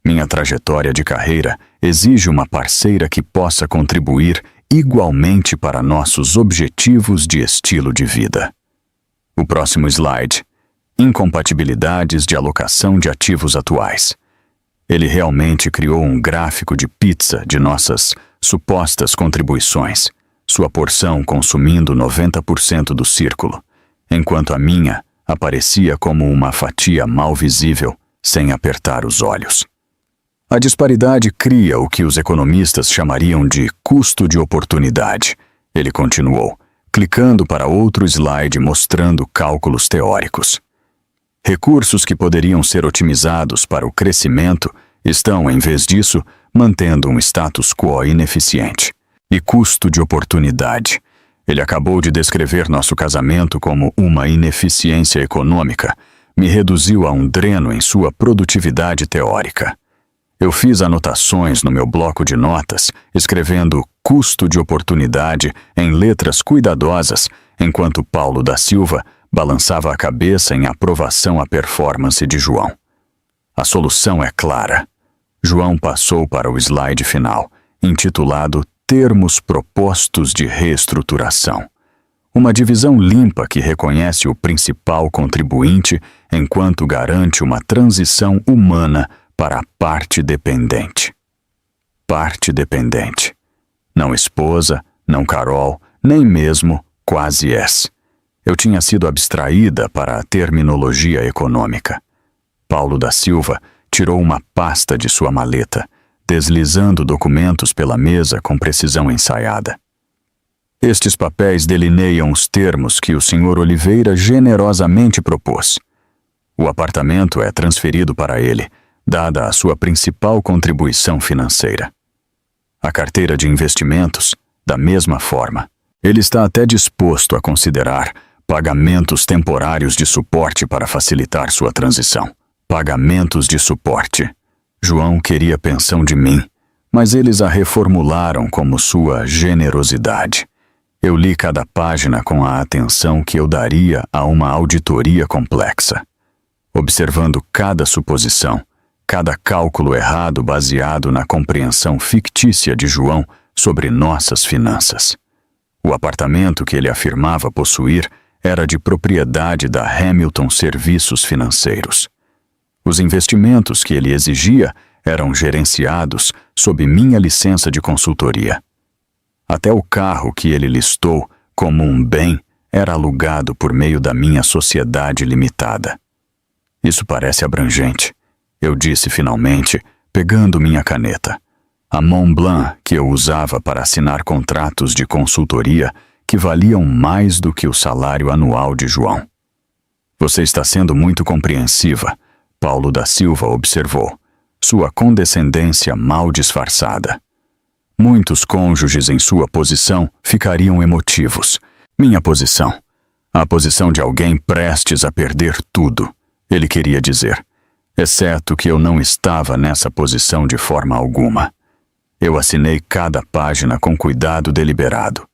Minha trajetória de carreira exige uma parceira que possa contribuir igualmente para nossos objetivos de estilo de vida. O próximo slide. Incompatibilidades de alocação de ativos atuais. Ele realmente criou um gráfico de pizza de nossas supostas contribuições, sua porção consumindo 90% do círculo, enquanto a minha aparecia como uma fatia mal visível, sem apertar os olhos. A disparidade cria o que os economistas chamariam de custo de oportunidade, ele continuou, clicando para outro slide mostrando cálculos teóricos. Recursos que poderiam ser otimizados para o crescimento estão, em vez disso, mantendo um status quo ineficiente. E custo de oportunidade. Ele acabou de descrever nosso casamento como uma ineficiência econômica, me reduziu a um dreno em sua produtividade teórica. Eu fiz anotações no meu bloco de notas, escrevendo custo de oportunidade em letras cuidadosas, enquanto Paulo da Silva balançava a cabeça em aprovação à performance de João. A solução é clara. João passou para o slide final, intitulado Termos propostos de reestruturação. Uma divisão limpa que reconhece o principal contribuinte enquanto garante uma transição humana para a parte dependente. Parte dependente. Não esposa, não Carol, nem mesmo quase ex. Eu tinha sido abstraída para a terminologia econômica. Paulo da Silva tirou uma pasta de sua maleta, deslizando documentos pela mesa com precisão ensaiada. Estes papéis delineiam os termos que o Sr. Oliveira generosamente propôs. O apartamento é transferido para ele, dada a sua principal contribuição financeira. A carteira de investimentos, da mesma forma. Ele está até disposto a considerar pagamentos temporários de suporte para facilitar sua transição. Pagamentos de suporte. João queria pensão de mim, mas eles a reformularam como sua generosidade. Eu li cada página com a atenção que eu daria a uma auditoria complexa, observando cada suposição, cada cálculo errado baseado na compreensão fictícia de João sobre nossas finanças. O apartamento que ele afirmava possuir era de propriedade da Hamilton Serviços Financeiros. Os investimentos que ele exigia eram gerenciados sob minha licença de consultoria. Até o carro que ele listou como um bem era alugado por meio da minha sociedade limitada. Isso parece abrangente, eu disse finalmente, pegando minha caneta. A Montblanc que eu usava para assinar contratos de consultoria que valiam mais do que o salário anual de João. Você está sendo muito compreensiva, Paulo da Silva observou, sua condescendência mal disfarçada. Muitos cônjuges em sua posição ficariam emotivos. Minha posição. A posição de alguém prestes a perder tudo, ele queria dizer, exceto que eu não estava nessa posição de forma alguma. Eu assinei cada página com cuidado deliberado.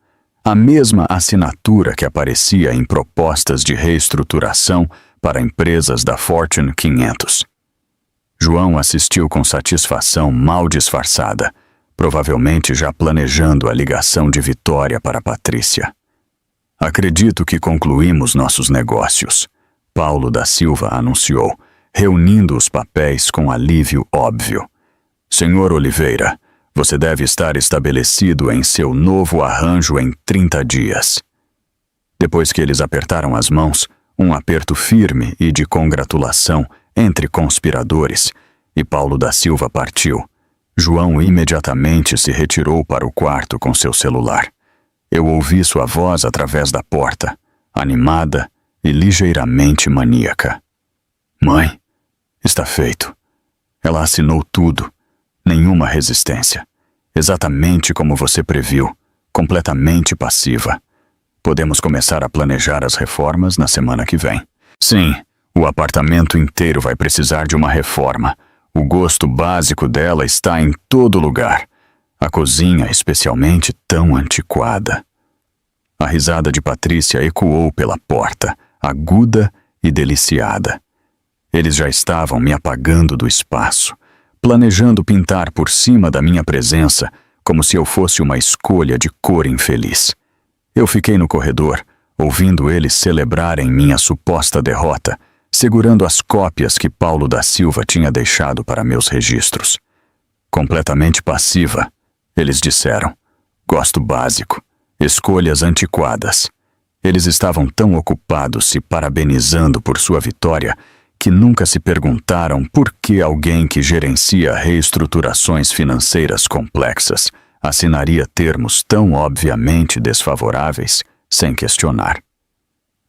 A mesma assinatura que aparecia em propostas de reestruturação para empresas da Fortune 500. João assistiu com satisfação mal disfarçada, provavelmente já planejando a ligação de Vitória para Patrícia. Acredito que concluímos nossos negócios, Paulo da Silva anunciou, reunindo os papéis com alívio óbvio. Senhor Oliveira, você deve estar estabelecido em seu novo arranjo em 30 dias. Depois que eles apertaram as mãos, um aperto firme e de congratulação entre conspiradores, e Paulo da Silva partiu, João imediatamente se retirou para o quarto com seu celular. Eu ouvi sua voz através da porta, animada e ligeiramente maníaca. Mãe, está feito. Ela assinou tudo. Nenhuma resistência. Exatamente como você previu, completamente passiva. Podemos começar a planejar as reformas na semana que vem. Sim, o apartamento inteiro vai precisar de uma reforma. O gosto básico dela está em todo lugar. A cozinha, especialmente, tão antiquada. A risada de Patrícia ecoou pela porta, aguda e deliciada. Eles já estavam me apagando do espaço, planejando pintar por cima da minha presença como se eu fosse uma escolha de cor infeliz. Eu fiquei no corredor, ouvindo eles celebrarem minha suposta derrota, segurando as cópias que Paulo da Silva tinha deixado para meus registros. Completamente passiva, eles disseram. Gosto básico. Escolhas antiquadas. Eles estavam tão ocupados se parabenizando por sua vitória que nunca se perguntaram por que alguém que gerencia reestruturações financeiras complexas assinaria termos tão obviamente desfavoráveis sem questionar.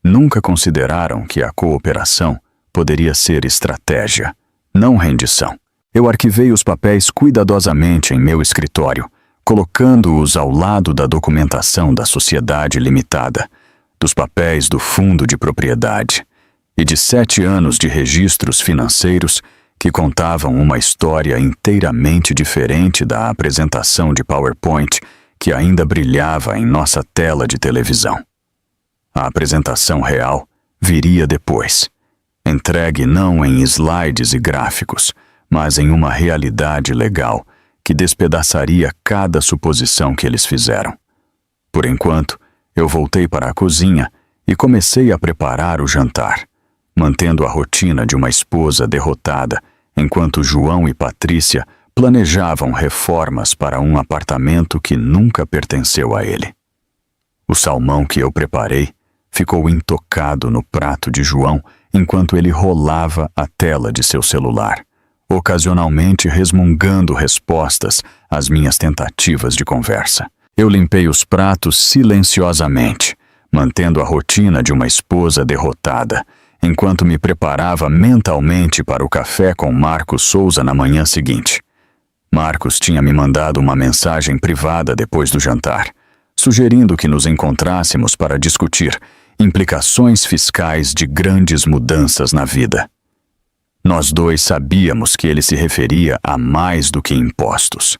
Nunca consideraram que a cooperação poderia ser estratégia, não rendição. Eu arquivei os papéis cuidadosamente em meu escritório, colocando-os ao lado da documentação da sociedade limitada, dos papéis do fundo de propriedade e de 7 anos de registros financeiros que contavam uma história inteiramente diferente da apresentação de PowerPoint que ainda brilhava em nossa tela de televisão. A apresentação real viria depois, entregue não em slides e gráficos, mas em uma realidade legal que despedaçaria cada suposição que eles fizeram. Por enquanto, eu voltei para a cozinha e comecei a preparar o jantar, mantendo a rotina de uma esposa derrotada, enquanto João e Patrícia planejavam reformas para um apartamento que nunca pertenceu a ele. O salmão que eu preparei ficou intocado no prato de João enquanto ele rolava a tela de seu celular, ocasionalmente resmungando respostas às minhas tentativas de conversa. Eu limpei os pratos silenciosamente, mantendo a rotina de uma esposa derrotada, enquanto me preparava mentalmente para o café com Marcos Souza na manhã seguinte. Marcos tinha me mandado uma mensagem privada depois do jantar, sugerindo que nos encontrássemos para discutir implicações fiscais de grandes mudanças na vida. Nós dois sabíamos que ele se referia a mais do que impostos.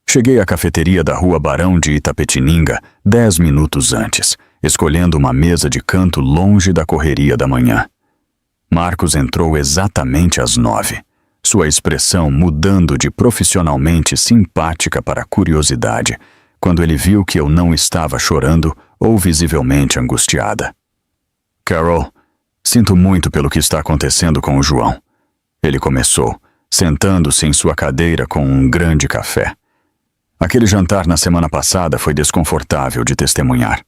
Cheguei à cafeteria da Rua Barão de Itapetininga 10 minutos antes, escolhendo uma mesa de canto longe da correria da manhã. Marcos entrou exatamente às 9, sua expressão mudando de profissionalmente simpática para curiosidade, quando ele viu que eu não estava chorando ou visivelmente angustiada. Carol, sinto muito pelo que está acontecendo com o João. Ele começou, sentando-se em sua cadeira com um grande café. Aquele jantar na semana passada foi desconfortável de testemunhar.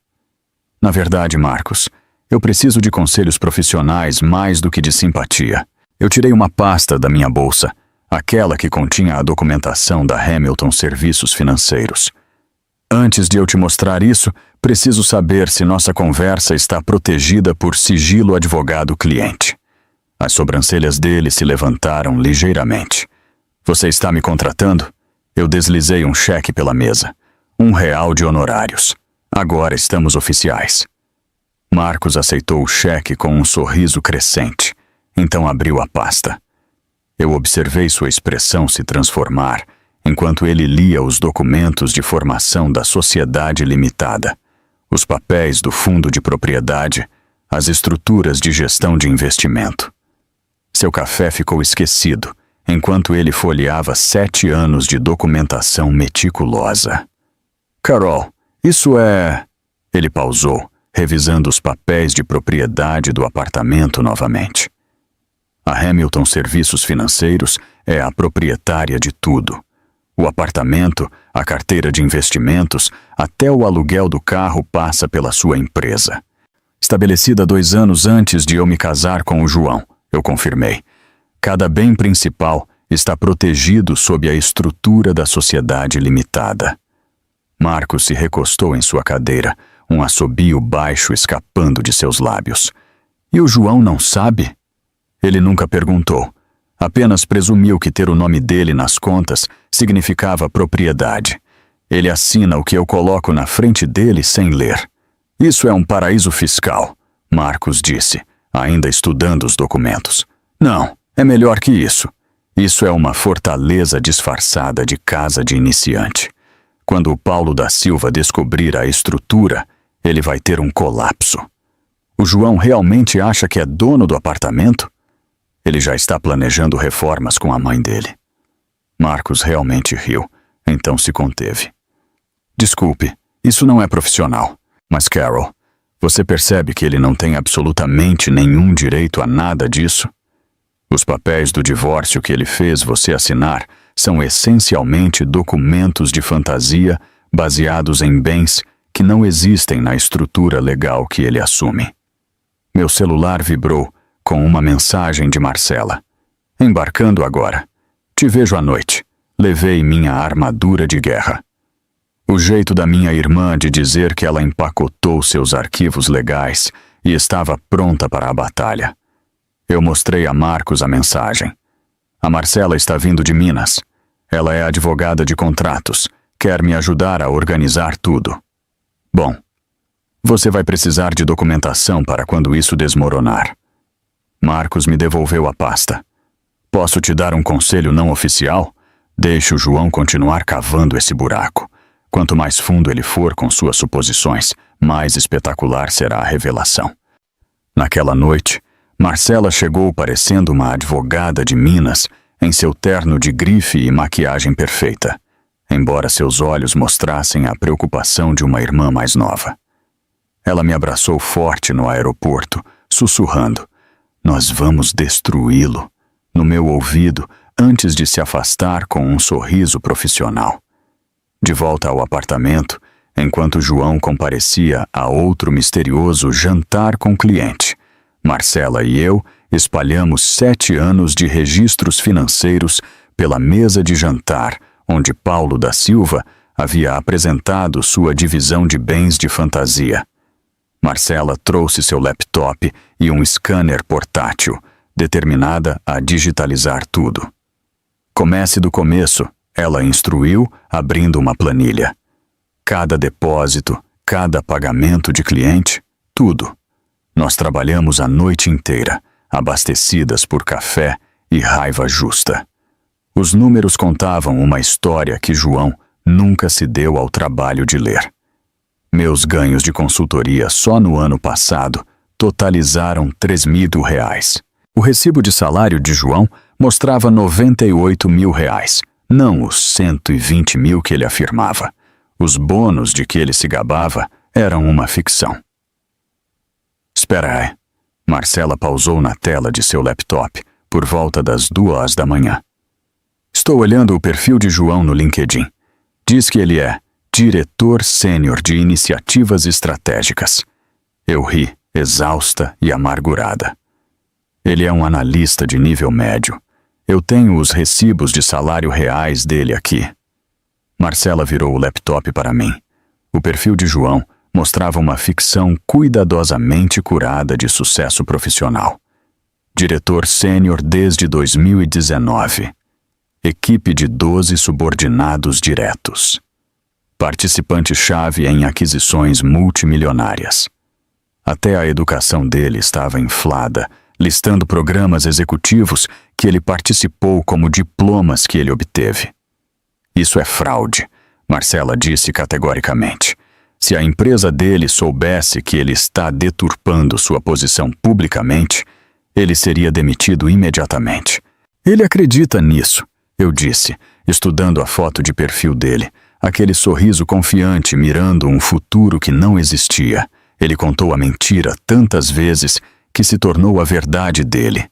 Na verdade, Marcos, eu preciso de conselhos profissionais mais do que de simpatia. Eu tirei uma pasta da minha bolsa, aquela que continha a documentação da Hamilton Serviços Financeiros. Antes de eu te mostrar isso, preciso saber se nossa conversa está protegida por sigilo advogado-cliente. As sobrancelhas dele se levantaram ligeiramente. Você está me contratando? Eu deslizei um cheque pela mesa. R$1 de honorários. Agora estamos oficiais. Marcos aceitou o cheque com um sorriso crescente. Então abriu a pasta. Eu observei sua expressão se transformar enquanto ele lia os documentos de formação da sociedade limitada, os papéis do fundo de propriedade, as estruturas de gestão de investimento. Seu café ficou esquecido, enquanto ele folheava 7 anos de documentação meticulosa. Carol, isso é... Ele pausou, revisando os papéis de propriedade do apartamento novamente. A Hamilton Serviços Financeiros é a proprietária de tudo. O apartamento, a carteira de investimentos, até o aluguel do carro passa pela sua empresa. Estabelecida 2 anos antes de eu me casar com o João, eu confirmei. Cada bem principal está protegido sob a estrutura da sociedade limitada. Marcos se recostou em sua cadeira, um assobio baixo escapando de seus lábios. E o João não sabe? Ele nunca perguntou. Apenas presumiu que ter o nome dele nas contas significava propriedade. Ele assina o que eu coloco na frente dele sem ler. Isso é um paraíso fiscal, Marcos disse, ainda estudando os documentos. Não, é melhor que isso. Isso é uma fortaleza disfarçada de casa de iniciante. Quando o Paulo da Silva descobrir a estrutura, ele vai ter um colapso. O João realmente acha que é dono do apartamento? Ele já está planejando reformas com a mãe dele. Marcos realmente riu, então se conteve. Desculpe, isso não é profissional. Mas, Carol, você percebe que ele não tem absolutamente nenhum direito a nada disso? Os papéis do divórcio que ele fez você assinar são essencialmente documentos de fantasia baseados em bens que não existem na estrutura legal que ele assume. Meu celular vibrou com uma mensagem de Marcela. Embarcando agora. Te vejo à noite. Levei minha armadura de guerra. O jeito da minha irmã de dizer que ela empacotou seus arquivos legais e estava pronta para a batalha. Eu mostrei a Marcos a mensagem. A Marcela está vindo de Minas. Ela é advogada de contratos. Quer me ajudar a organizar tudo. Bom, você vai precisar de documentação para quando isso desmoronar. Marcos me devolveu a pasta. Posso te dar um conselho não oficial? Deixe o João continuar cavando esse buraco. Quanto mais fundo ele for com suas suposições, mais espetacular será a revelação. Naquela noite, Marcela chegou parecendo uma advogada de Minas em seu terno de grife e maquiagem perfeita, embora seus olhos mostrassem a preocupação de uma irmã mais nova. Ela me abraçou forte no aeroporto, sussurrando: "Nós vamos destruí-lo", no meu ouvido, antes de se afastar com um sorriso profissional. De volta ao apartamento, enquanto João comparecia a outro misterioso jantar com cliente, Marcela e eu espalhamos 7 anos de registros financeiros pela mesa de jantar, onde Paulo da Silva havia apresentado sua divisão de bens de fantasia. Marcela trouxe seu laptop e um scanner portátil, determinada a digitalizar tudo. Comece do começo, ela instruiu, abrindo uma planilha. Cada depósito, cada pagamento de cliente, tudo. Nós trabalhamos a noite inteira, abastecidas por café e raiva justa. Os números contavam uma história que João nunca se deu ao trabalho de ler. Meus ganhos de consultoria só no ano passado totalizaram R$3.000. O recibo de salário de João mostrava R$98.000, não os 120 mil que ele afirmava. Os bônus de que ele se gabava eram uma ficção. Espera aí, Marcela pausou na tela de seu laptop por volta das 2 da manhã. Estou olhando o perfil de João no LinkedIn. Diz que ele é diretor sênior de iniciativas estratégicas. Eu ri, exausta e amargurada. Ele é um analista de nível médio. Eu tenho os recibos de salário reais dele aqui. Marcela virou o laptop para mim. O perfil de João mostrava uma ficção cuidadosamente curada de sucesso profissional. Diretor sênior desde 2019. Equipe de 12 subordinados diretos. Participante-chave em aquisições multimilionárias. Até a educação dele estava inflada, listando programas executivos que ele participou como diplomas que ele obteve. Isso é fraude, Marcela disse categoricamente. Se a empresa dele soubesse que ele está deturpando sua posição publicamente, ele seria demitido imediatamente. Ele acredita nisso, eu disse, estudando a foto de perfil dele, aquele sorriso confiante mirando um futuro que não existia. Ele contou a mentira tantas vezes que se tornou a verdade dele.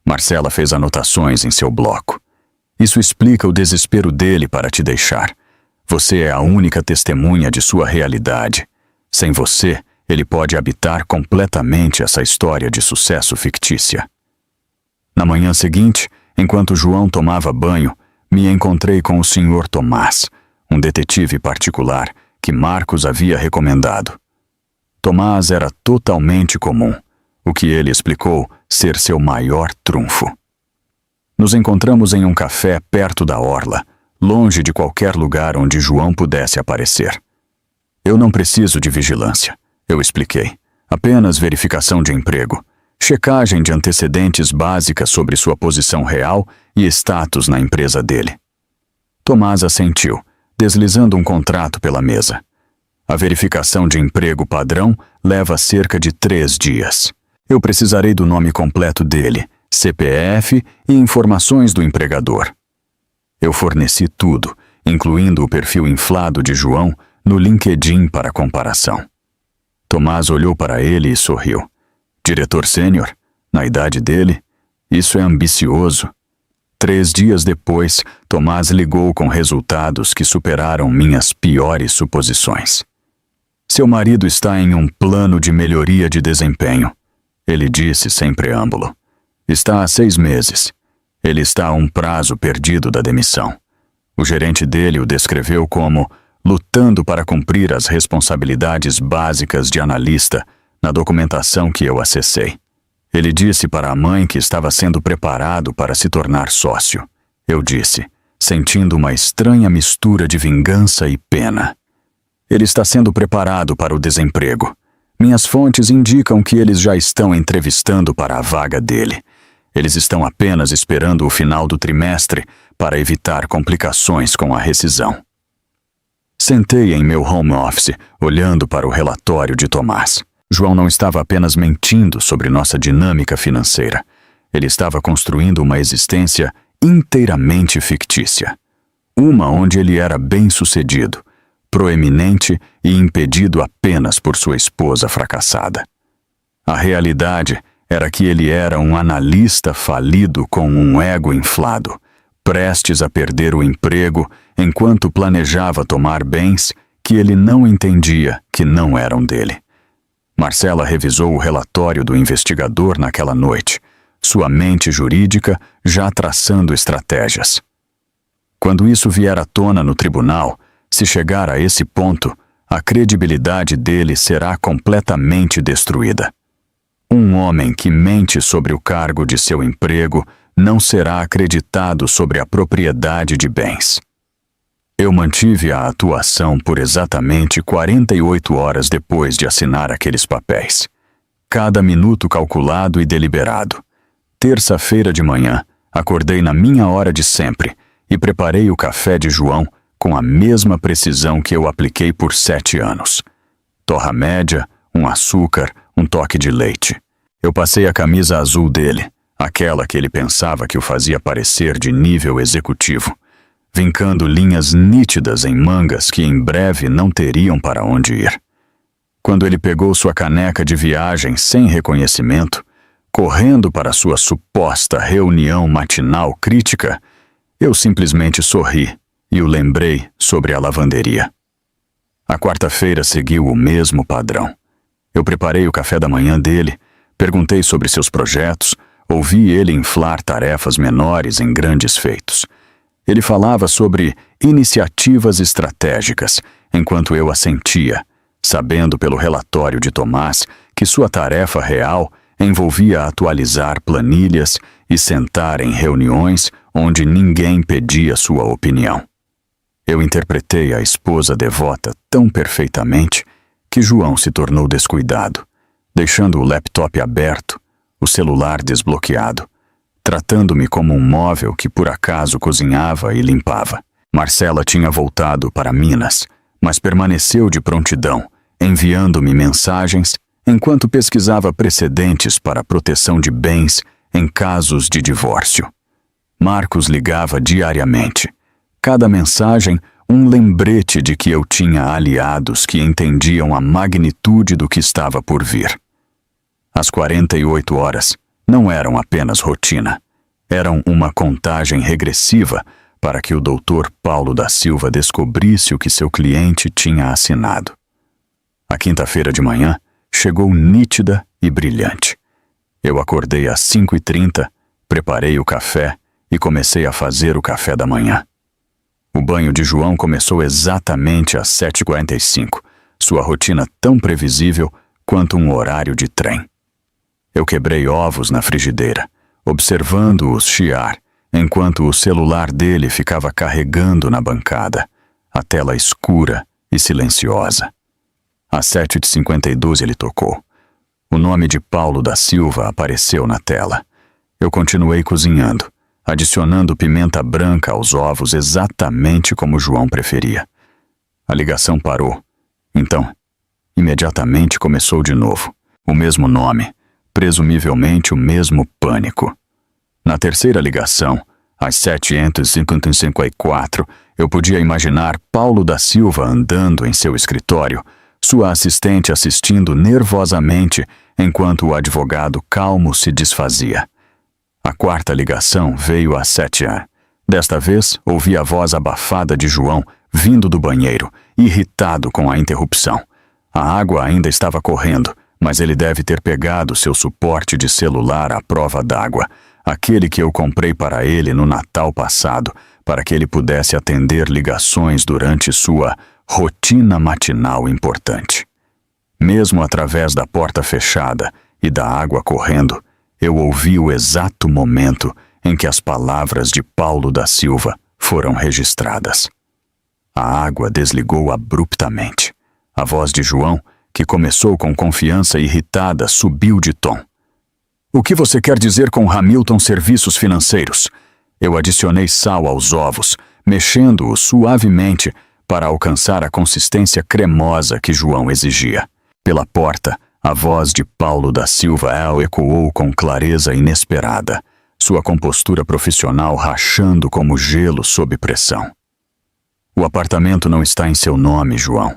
Marcela fez anotações em seu bloco. Isso explica o desespero dele para te deixar. Você é a única testemunha de sua realidade. Sem você, ele pode habitar completamente essa história de sucesso fictícia. Na manhã seguinte, enquanto João tomava banho, me encontrei com o Sr. Tomás, um detetive particular que Marcos havia recomendado. Tomás era totalmente comum, o que ele explicou ser seu maior trunfo. Nos encontramos em um café perto da orla, longe de qualquer lugar onde João pudesse aparecer. Eu não preciso de vigilância, eu expliquei. Apenas verificação de emprego, checagem de antecedentes básicas sobre sua posição real e status na empresa dele. Tomás assentiu, deslizando um contrato pela mesa. A verificação de emprego padrão leva cerca de 3 dias. Eu precisarei do nome completo dele, CPF e informações do empregador. Eu forneci tudo, incluindo o perfil inflado de João, no LinkedIn para comparação. Tomás olhou para ele e sorriu. Diretor sênior? Na idade dele? Isso é ambicioso. 3 dias depois, Tomás ligou com resultados que superaram minhas piores suposições. Seu marido está em um plano de melhoria de desempenho, ele disse sem preâmbulo. Está há 6 meses. Ele está a um prazo perdido da demissão. O gerente dele o descreveu como lutando para cumprir as responsabilidades básicas de analista na documentação que eu acessei. Ele disse para a mãe que estava sendo preparado para se tornar sócio. Eu disse, sentindo uma estranha mistura de vingança e pena. Ele está sendo preparado para o desemprego. Minhas fontes indicam que eles já estão entrevistando para a vaga dele. Eles estão apenas esperando o final do trimestre para evitar complicações com a rescisão. Sentei em meu home office, olhando para o relatório de Tomás. João não estava apenas mentindo sobre nossa dinâmica financeira. Ele estava construindo uma existência inteiramente fictícia. Uma onde ele era bem-sucedido, proeminente e impedido apenas por sua esposa fracassada. A realidade era que ele era um analista falido com um ego inflado, prestes a perder o emprego enquanto planejava tomar bens que ele não entendia que não eram dele. Marcela revisou o relatório do investigador naquela noite, sua mente jurídica já traçando estratégias. Quando isso vier à tona no tribunal, se chegar a esse ponto, a credibilidade dele será completamente destruída. Um homem que mente sobre o cargo de seu emprego não será acreditado sobre a propriedade de bens. Eu mantive a atuação por exatamente 48 horas depois de assinar aqueles papéis. Cada minuto calculado e deliberado. Terça-feira de manhã, acordei na minha hora de sempre e preparei o café de João com a mesma precisão que eu apliquei por 7 anos. Torra média, um açúcar, um toque de leite. Eu passei a camisa azul dele, aquela que ele pensava que o fazia parecer de nível executivo, vincando linhas nítidas em mangas que em breve não teriam para onde ir. Quando ele pegou sua caneca de viagem sem reconhecimento, correndo para sua suposta reunião matinal crítica, eu simplesmente sorri e o lembrei sobre a lavanderia. A quarta-feira seguiu o mesmo padrão. Eu preparei o café da manhã dele, perguntei sobre seus projetos, ouvi ele inflar tarefas menores em grandes feitos. Ele falava sobre iniciativas estratégicas, enquanto eu assentia, sabendo pelo relatório de Tomás que sua tarefa real envolvia atualizar planilhas e sentar em reuniões onde ninguém pedia sua opinião. Eu interpretei a esposa devota tão perfeitamente que João se tornou descuidado, deixando o laptop aberto, o celular desbloqueado, tratando-me como um móvel que por acaso cozinhava e limpava. Marcela tinha voltado para Minas, mas permaneceu de prontidão, enviando-me mensagens enquanto pesquisava precedentes para a proteção de bens em casos de divórcio. Marcos ligava diariamente. Cada mensagem, um lembrete de que eu tinha aliados que entendiam a magnitude do que estava por vir. As 48 horas não eram apenas rotina. Eram uma contagem regressiva para que o Dr. Paulo da Silva descobrisse o que seu cliente tinha assinado. A quinta-feira de manhã chegou nítida e brilhante. Eu acordei às 5h30, preparei o café e comecei a fazer o café da manhã. O banho de João começou exatamente às 7h45, sua rotina tão previsível quanto um horário de trem. Eu quebrei ovos na frigideira, observando-os chiar, enquanto o celular dele ficava carregando na bancada, a tela escura e silenciosa. Às 7h52 ele tocou. O nome de Paulo da Silva apareceu na tela. Eu continuei cozinhando, adicionando pimenta branca aos ovos exatamente como João preferia. A ligação parou. Então, imediatamente começou de novo. O mesmo nome, presumivelmente o mesmo pânico. Na terceira ligação, às 7h54, eu podia imaginar Paulo da Silva andando em seu escritório, sua assistente assistindo nervosamente enquanto o advogado calmo se desfazia. A quarta ligação veio às 7h. Desta vez, ouvi a voz abafada de João vindo do banheiro, irritado com a interrupção. A água ainda estava correndo, mas ele deve ter pegado seu suporte de celular à prova d'água, aquele que eu comprei para ele no Natal passado, para que ele pudesse atender ligações durante sua rotina matinal importante. Mesmo através da porta fechada e da água correndo, eu ouvi o exato momento em que as palavras de Paulo da Silva foram registradas. A água desligou abruptamente. A voz de João, que começou com confiança irritada, subiu de tom. "O que você quer dizer com Hamilton Serviços Financeiros?" Eu adicionei sal aos ovos, mexendo-os suavemente para alcançar a consistência cremosa que João exigia. Pela porta, a voz de Paulo da Silva ecoou com clareza inesperada, sua compostura profissional rachando como gelo sob pressão. "O apartamento não está em seu nome, João.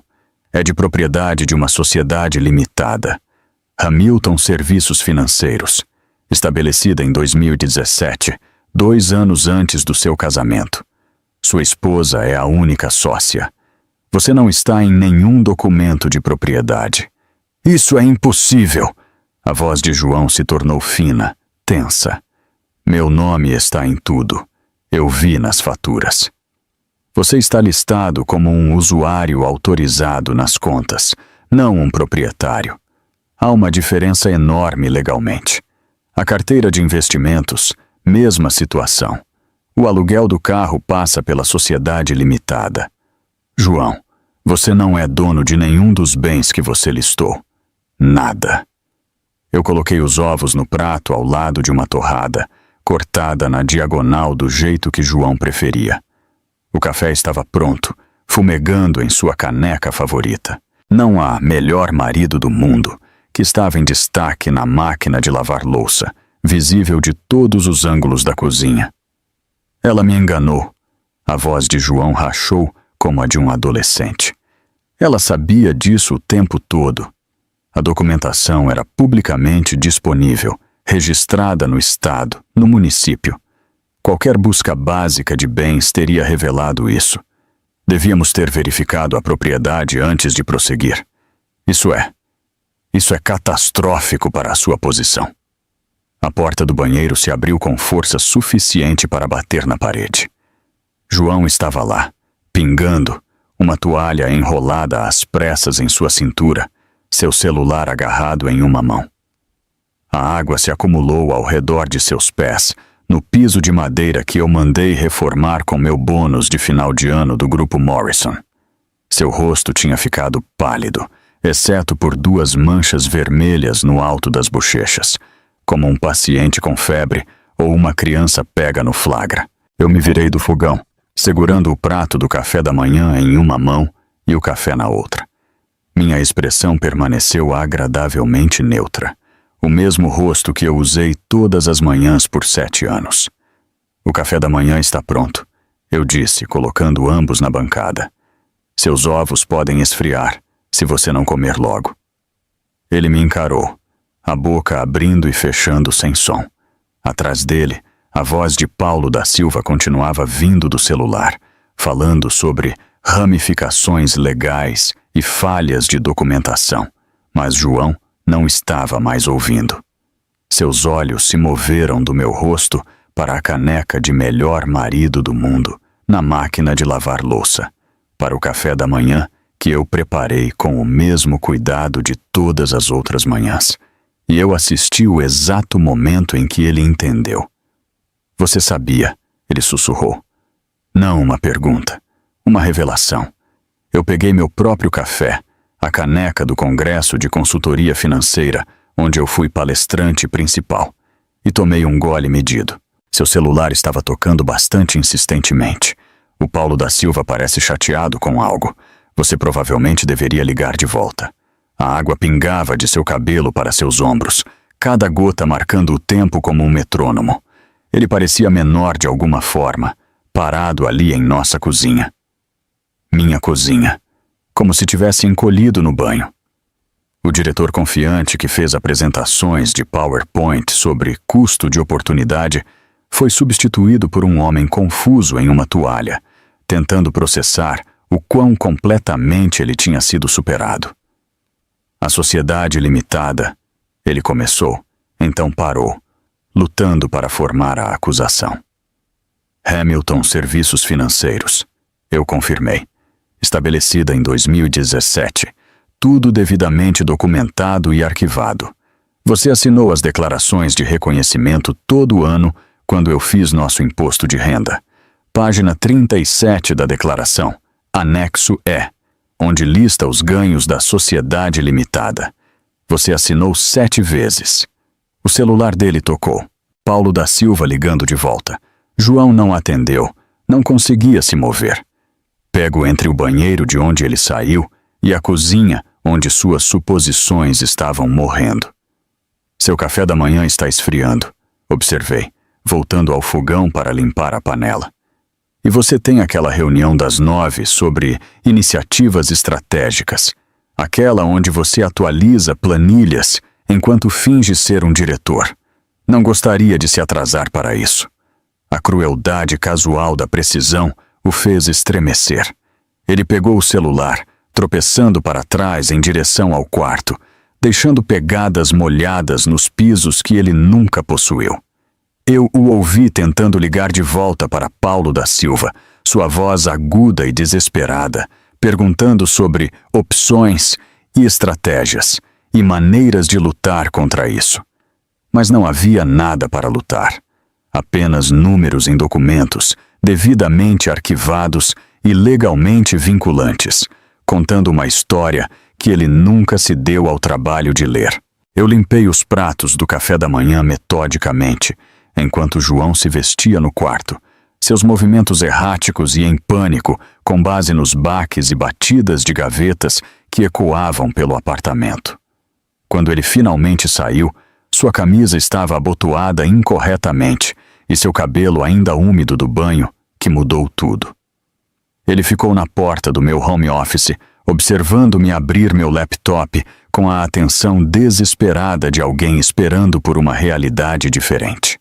É de propriedade de uma sociedade limitada, Hamilton Serviços Financeiros, estabelecida em 2017, 2 anos antes do seu casamento. Sua esposa é a única sócia. Você não está em nenhum documento de propriedade." "Isso é impossível!" A voz de João se tornou fina, tensa. "Meu nome está em tudo. Eu vi nas faturas. Você está listado como um usuário autorizado nas contas, não um proprietário. Há uma diferença enorme legalmente. A carteira de investimentos, mesma situação. O aluguel do carro passa pela sociedade limitada. João, você não é dono de nenhum dos bens que você listou. Nada." Eu coloquei os ovos no prato ao lado de uma torrada, cortada na diagonal do jeito que João preferia. O café estava pronto, fumegando em sua caneca favorita. Não há melhor marido do mundo, que estava em destaque na máquina de lavar louça, visível de todos os ângulos da cozinha. "Ela me enganou." A voz de João rachou como a de um adolescente. "Ela sabia disso o tempo todo. A documentação era publicamente disponível, registrada no estado, no município. Qualquer busca básica de bens teria revelado isso. Devíamos ter verificado a propriedade antes de prosseguir. Isso é catastrófico para a sua posição. A porta do banheiro se abriu com força suficiente para bater na parede. João estava lá, pingando, uma toalha enrolada às pressas em sua cintura, seu celular agarrado em uma mão. A água se acumulou ao redor de seus pés, no piso de madeira que eu mandei reformar com meu bônus de final de ano do Grupo Morrison. Seu rosto tinha ficado pálido, exceto por 2 manchas vermelhas no alto das bochechas, como um paciente com febre ou uma criança pega no flagra. Eu me virei do fogão, segurando o prato do café da manhã em uma mão e o café na outra. Minha expressão permaneceu agradavelmente neutra. O mesmo rosto que eu usei todas as manhãs por 7 anos. O café da manhã está pronto, eu disse, colocando ambos na bancada. Seus ovos podem esfriar, se você não comer logo. Ele me encarou, a boca abrindo e fechando sem som. Atrás dele, a voz de Paulo da Silva continuava vindo do celular, falando sobre ramificações legais e falhas de documentação, mas João não estava mais ouvindo. Seus olhos se moveram do meu rosto para a caneca de melhor marido do mundo, na máquina de lavar louça, para o café da manhã que eu preparei com o mesmo cuidado de todas as outras manhãs, e eu assisti o exato momento em que ele entendeu. Você sabia, ele sussurrou. Não uma pergunta, uma revelação. Eu peguei meu próprio café, a caneca do Congresso de Consultoria Financeira, onde eu fui palestrante principal, e tomei um gole medido. Seu celular estava tocando bastante insistentemente. O Paulo da Silva parece chateado com algo. Você provavelmente deveria ligar de volta. A água pingava de seu cabelo para seus ombros, cada gota marcando o tempo como um metrônomo. Ele parecia menor de alguma forma, parado ali em nossa cozinha. Minha cozinha. Como se tivesse encolhido no banho. O diretor confiante que fez apresentações de PowerPoint sobre custo de oportunidade foi substituído por um homem confuso em uma toalha, tentando processar o quão completamente ele tinha sido superado. A sociedade limitada, ele começou, então parou, lutando para formar a acusação. Hamilton Serviços Financeiros, eu confirmei. Estabelecida em 2017, tudo devidamente documentado e arquivado. Você assinou as declarações de reconhecimento todo ano quando eu fiz nosso imposto de renda. Página 37 da declaração, anexo E, onde lista os ganhos da sociedade limitada. Você assinou 7 vezes. O celular dele tocou. Paulo da Silva ligando de volta. João não atendeu, não conseguia se mover. Pego entre o banheiro de onde ele saiu e a cozinha onde suas suposições estavam morrendo. Seu café da manhã está esfriando, observei, voltando ao fogão para limpar a panela. E você tem aquela reunião das 9 sobre iniciativas estratégicas, aquela onde você atualiza planilhas enquanto finge ser um diretor. Não gostaria de se atrasar para isso. A crueldade casual da precisão o fez estremecer. Ele pegou o celular, tropeçando para trás em direção ao quarto, deixando pegadas molhadas nos pisos que ele nunca possuiu. Eu o ouvi tentando ligar de volta para Paulo da Silva, sua voz aguda e desesperada, perguntando sobre opções e estratégias e maneiras de lutar contra isso. Mas não havia nada para lutar. Apenas números em documentos, devidamente arquivados e legalmente vinculantes, contando uma história que ele nunca se deu ao trabalho de ler. Eu limpei os pratos do café da manhã metodicamente, enquanto João se vestia no quarto, seus movimentos erráticos e em pânico, com base nos baques e batidas de gavetas que ecoavam pelo apartamento. Quando ele finalmente saiu, sua camisa estava abotoada incorretamente e seu cabelo ainda úmido do banho, que mudou tudo. Ele ficou na porta do meu home office, observando-me abrir meu laptop com a atenção desesperada de alguém esperando por uma realidade diferente.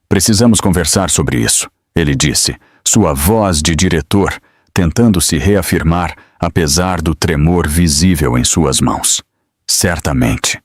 Precisamos conversar sobre isso, ele disse, sua voz de diretor, tentando se reafirmar apesar do tremor visível em suas mãos. Certamente.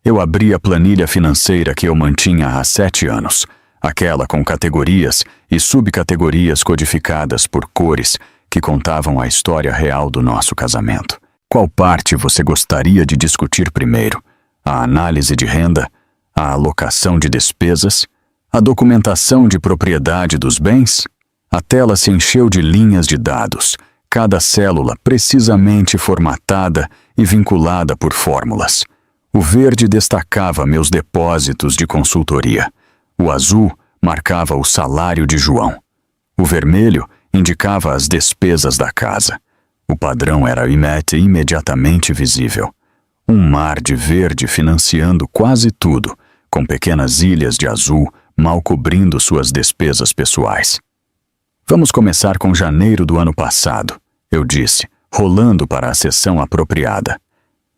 Eu abri a planilha financeira que eu mantinha há 7 anos, aquela com categorias e subcategorias codificadas por cores que contavam a história real do nosso casamento. Qual parte você gostaria de discutir primeiro? A análise de renda? A alocação de despesas? A documentação de propriedade dos bens? A tela se encheu de linhas de dados, cada célula precisamente formatada e vinculada por fórmulas. O verde destacava meus depósitos de consultoria. O azul marcava o salário de João. O vermelho indicava as despesas da casa. O padrão era imediatamente visível. Um mar de verde financiando quase tudo, com pequenas ilhas de azul mal cobrindo suas despesas pessoais. Vamos começar com janeiro do ano passado, eu disse, rolando para a seção apropriada.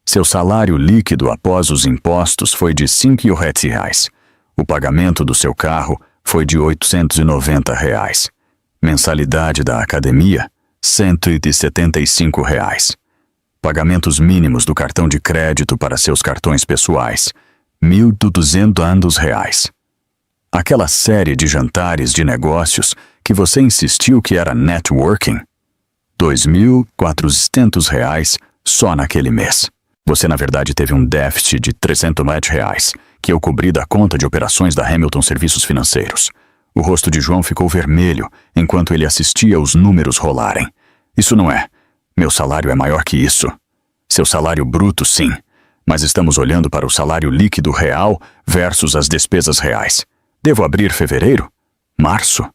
Seu salário líquido após os impostos foi de R$5.000. O pagamento do seu carro foi de R$890. Mensalidade da academia, R$175. Pagamentos mínimos do cartão de crédito para seus cartões pessoais, R$1.200. Aquela série de jantares de negócios que você insistiu que era networking, R$2.400 só naquele mês. Você, na verdade, teve um déficit de R$300 que eu cobri da conta de operações da Hamilton Serviços Financeiros. O rosto de João ficou vermelho enquanto ele assistia os números rolarem. Isso não é. Meu salário é maior que isso. Seu salário bruto, sim. Mas estamos olhando para o salário líquido real versus as despesas reais. Devo abrir fevereiro? Março?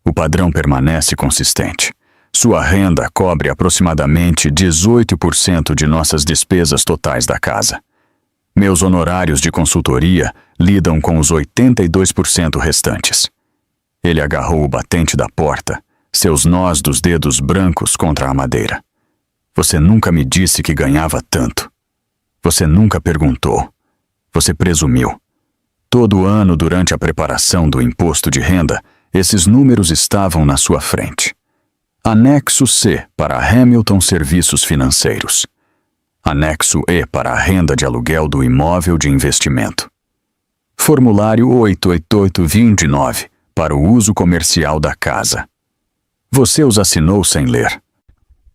O padrão permanece consistente. Sua renda cobre aproximadamente 18% de nossas despesas totais da casa. Meus honorários de consultoria lidam com os 82% restantes. Ele agarrou o batente da porta, seus nós dos dedos brancos contra a madeira. Você nunca me disse que ganhava tanto. Você nunca perguntou. Você presumiu. Todo ano, durante a preparação do imposto de renda, esses números estavam na sua frente. Anexo C para Hamilton Serviços Financeiros. Anexo E para a renda de aluguel do imóvel de investimento. Formulário 88829 para o uso comercial da casa. Você os assinou sem ler.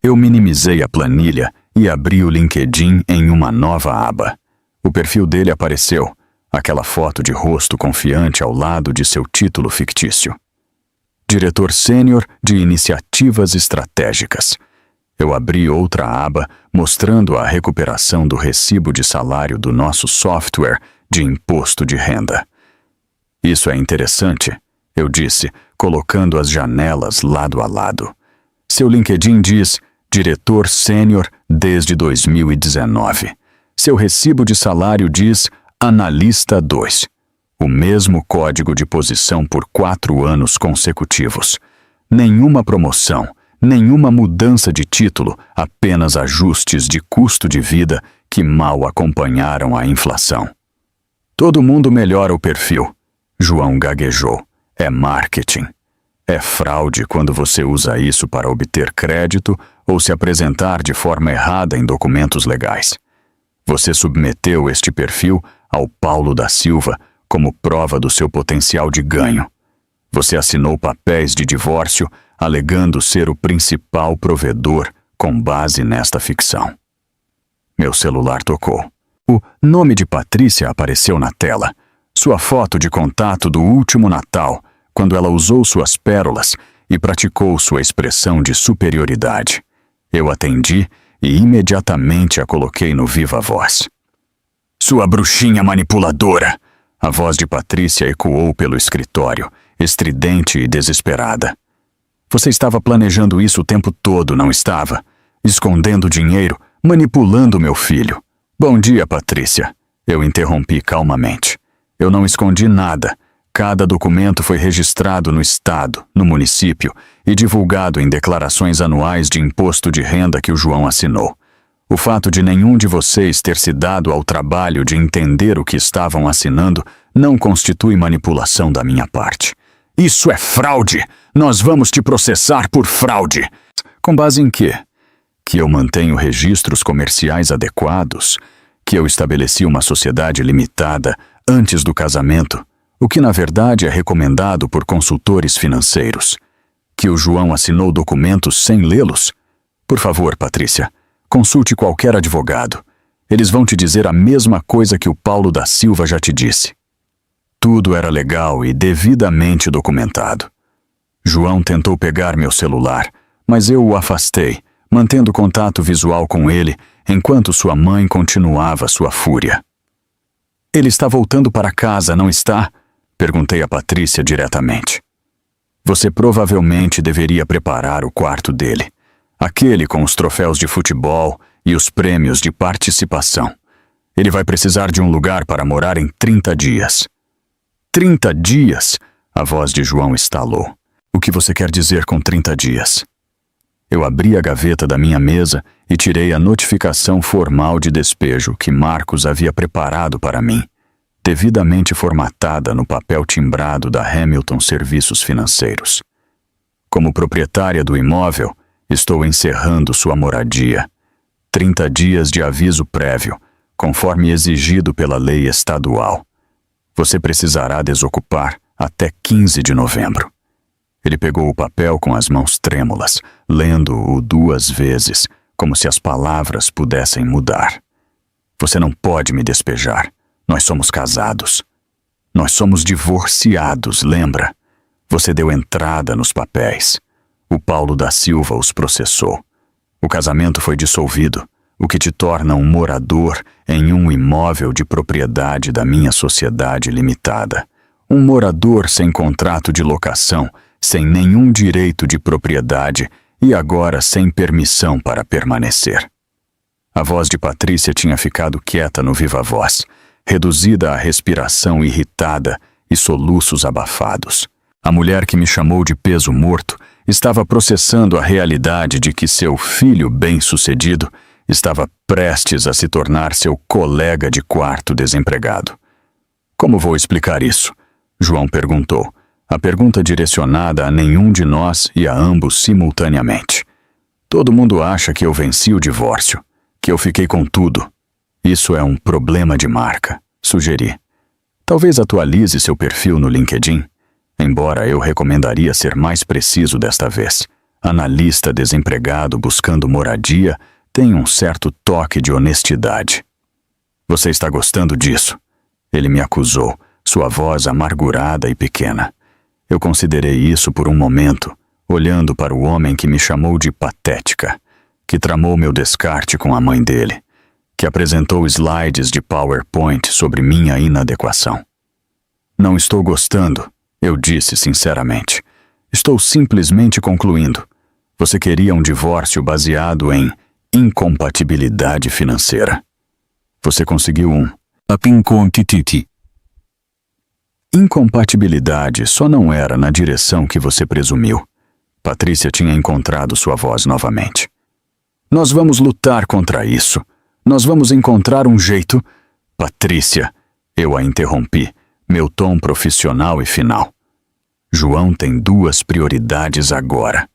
Eu minimizei a planilha e abri o LinkedIn em uma nova aba. O perfil dele apareceu, aquela foto de rosto confiante ao lado de seu título fictício. Diretor sênior de iniciativas estratégicas. Eu abri outra aba mostrando a recuperação do recibo de salário do nosso software de imposto de renda. Isso é interessante, eu disse, colocando as janelas lado a lado. Seu LinkedIn diz diretor sênior desde 2019. Seu recibo de salário diz analista 2. O mesmo código de posição por 4 anos consecutivos. Nenhuma promoção, nenhuma mudança de título, apenas ajustes de custo de vida que mal acompanharam a inflação. Todo mundo melhora o perfil. João gaguejou. É marketing. É fraude quando você usa isso para obter crédito ou se apresentar de forma errada em documentos legais. Você submeteu este perfil ao Paulo da Silva como prova do seu potencial de ganho. Você assinou papéis de divórcio alegando ser o principal provedor com base nesta ficção. Meu celular tocou. O nome de Patrícia apareceu na tela. Sua foto de contato do último Natal, quando ela usou suas pérolas e praticou sua expressão de superioridade. Eu atendi e imediatamente a coloquei no viva voz. Sua bruxinha manipuladora! A voz de Patrícia ecoou pelo escritório, estridente e desesperada. Você estava planejando isso o tempo todo, não estava? Escondendo dinheiro, manipulando meu filho. Bom dia, Patrícia. Eu interrompi calmamente. Eu não escondi nada. Cada documento foi registrado no estado, no município e divulgado em declarações anuais de imposto de renda que o João assinou. O fato de nenhum de vocês ter se dado ao trabalho de entender o que estavam assinando não constitui manipulação da minha parte. Isso é fraude! Nós vamos te processar por fraude! Com base em quê? Que eu mantenho registros comerciais adequados, que eu estabeleci uma sociedade limitada antes do casamento, o que na verdade é recomendado por consultores financeiros, que o João assinou documentos sem lê-los. Por favor, Patrícia, consulte qualquer advogado. Eles vão te dizer a mesma coisa que o Paulo da Silva já te disse. Tudo era legal e devidamente documentado. João tentou pegar meu celular, mas eu o afastei, mantendo contato visual com ele, enquanto sua mãe continuava sua fúria. Ele está voltando para casa, não está? Perguntei a Patrícia diretamente. Você provavelmente deveria preparar o quarto dele. Aquele com os troféus de futebol e os prêmios de participação. Ele vai precisar de um lugar para morar em 30 dias. 30 dias? A voz de João estalou. O que você quer dizer com 30 dias? Eu abri a gaveta da minha mesa e tirei a notificação formal de despejo que Marcos havia preparado para mim, devidamente formatada no papel timbrado da Hamilton Serviços Financeiros. Como proprietária do imóvel, estou encerrando sua moradia. 30 dias de aviso prévio, conforme exigido pela lei estadual. Você precisará desocupar até 15 de novembro. Ele pegou o papel com as mãos trêmulas, lendo-o 2 vezes, como se as palavras pudessem mudar. Você não pode me despejar. Nós somos casados. Nós somos divorciados, lembra? Você deu entrada nos papéis. O Paulo da Silva os processou. O casamento foi dissolvido, o que te torna um morador em um imóvel de propriedade da minha sociedade limitada. Um morador sem contrato de locação, sem nenhum direito de propriedade e agora sem permissão para permanecer. A voz de Patrícia tinha ficado quieta no viva-voz, reduzida à respiração irritada e soluços abafados. A mulher que me chamou de peso morto estava processando a realidade de que seu filho bem-sucedido estava prestes a se tornar seu colega de quarto desempregado. Como vou explicar isso? João perguntou, a pergunta direcionada a nenhum de nós e a ambos simultaneamente. Todo mundo acha que eu venci o divórcio, que eu fiquei com tudo. Isso é um problema de marca, sugeri. Talvez atualize seu perfil no LinkedIn, embora eu recomendaria ser mais preciso desta vez. Analista desempregado buscando moradia tem um certo toque de honestidade. Você está gostando disso? Ele me acusou, sua voz amargurada e pequena. Eu considerei isso por um momento, olhando para o homem que me chamou de patética, que tramou meu descarte com a mãe dele, que apresentou slides de PowerPoint sobre minha inadequação. Não estou gostando, eu disse sinceramente. Estou simplesmente concluindo. Você queria um divórcio baseado em incompatibilidade financeira. Você conseguiu um. Incompatibilidade só não era na direção que você presumiu. Patrícia tinha encontrado sua voz novamente. Nós vamos lutar contra isso. Nós vamos encontrar um jeito. Patrícia, eu a interrompi, meu tom profissional e final. João tem 2 prioridades agora.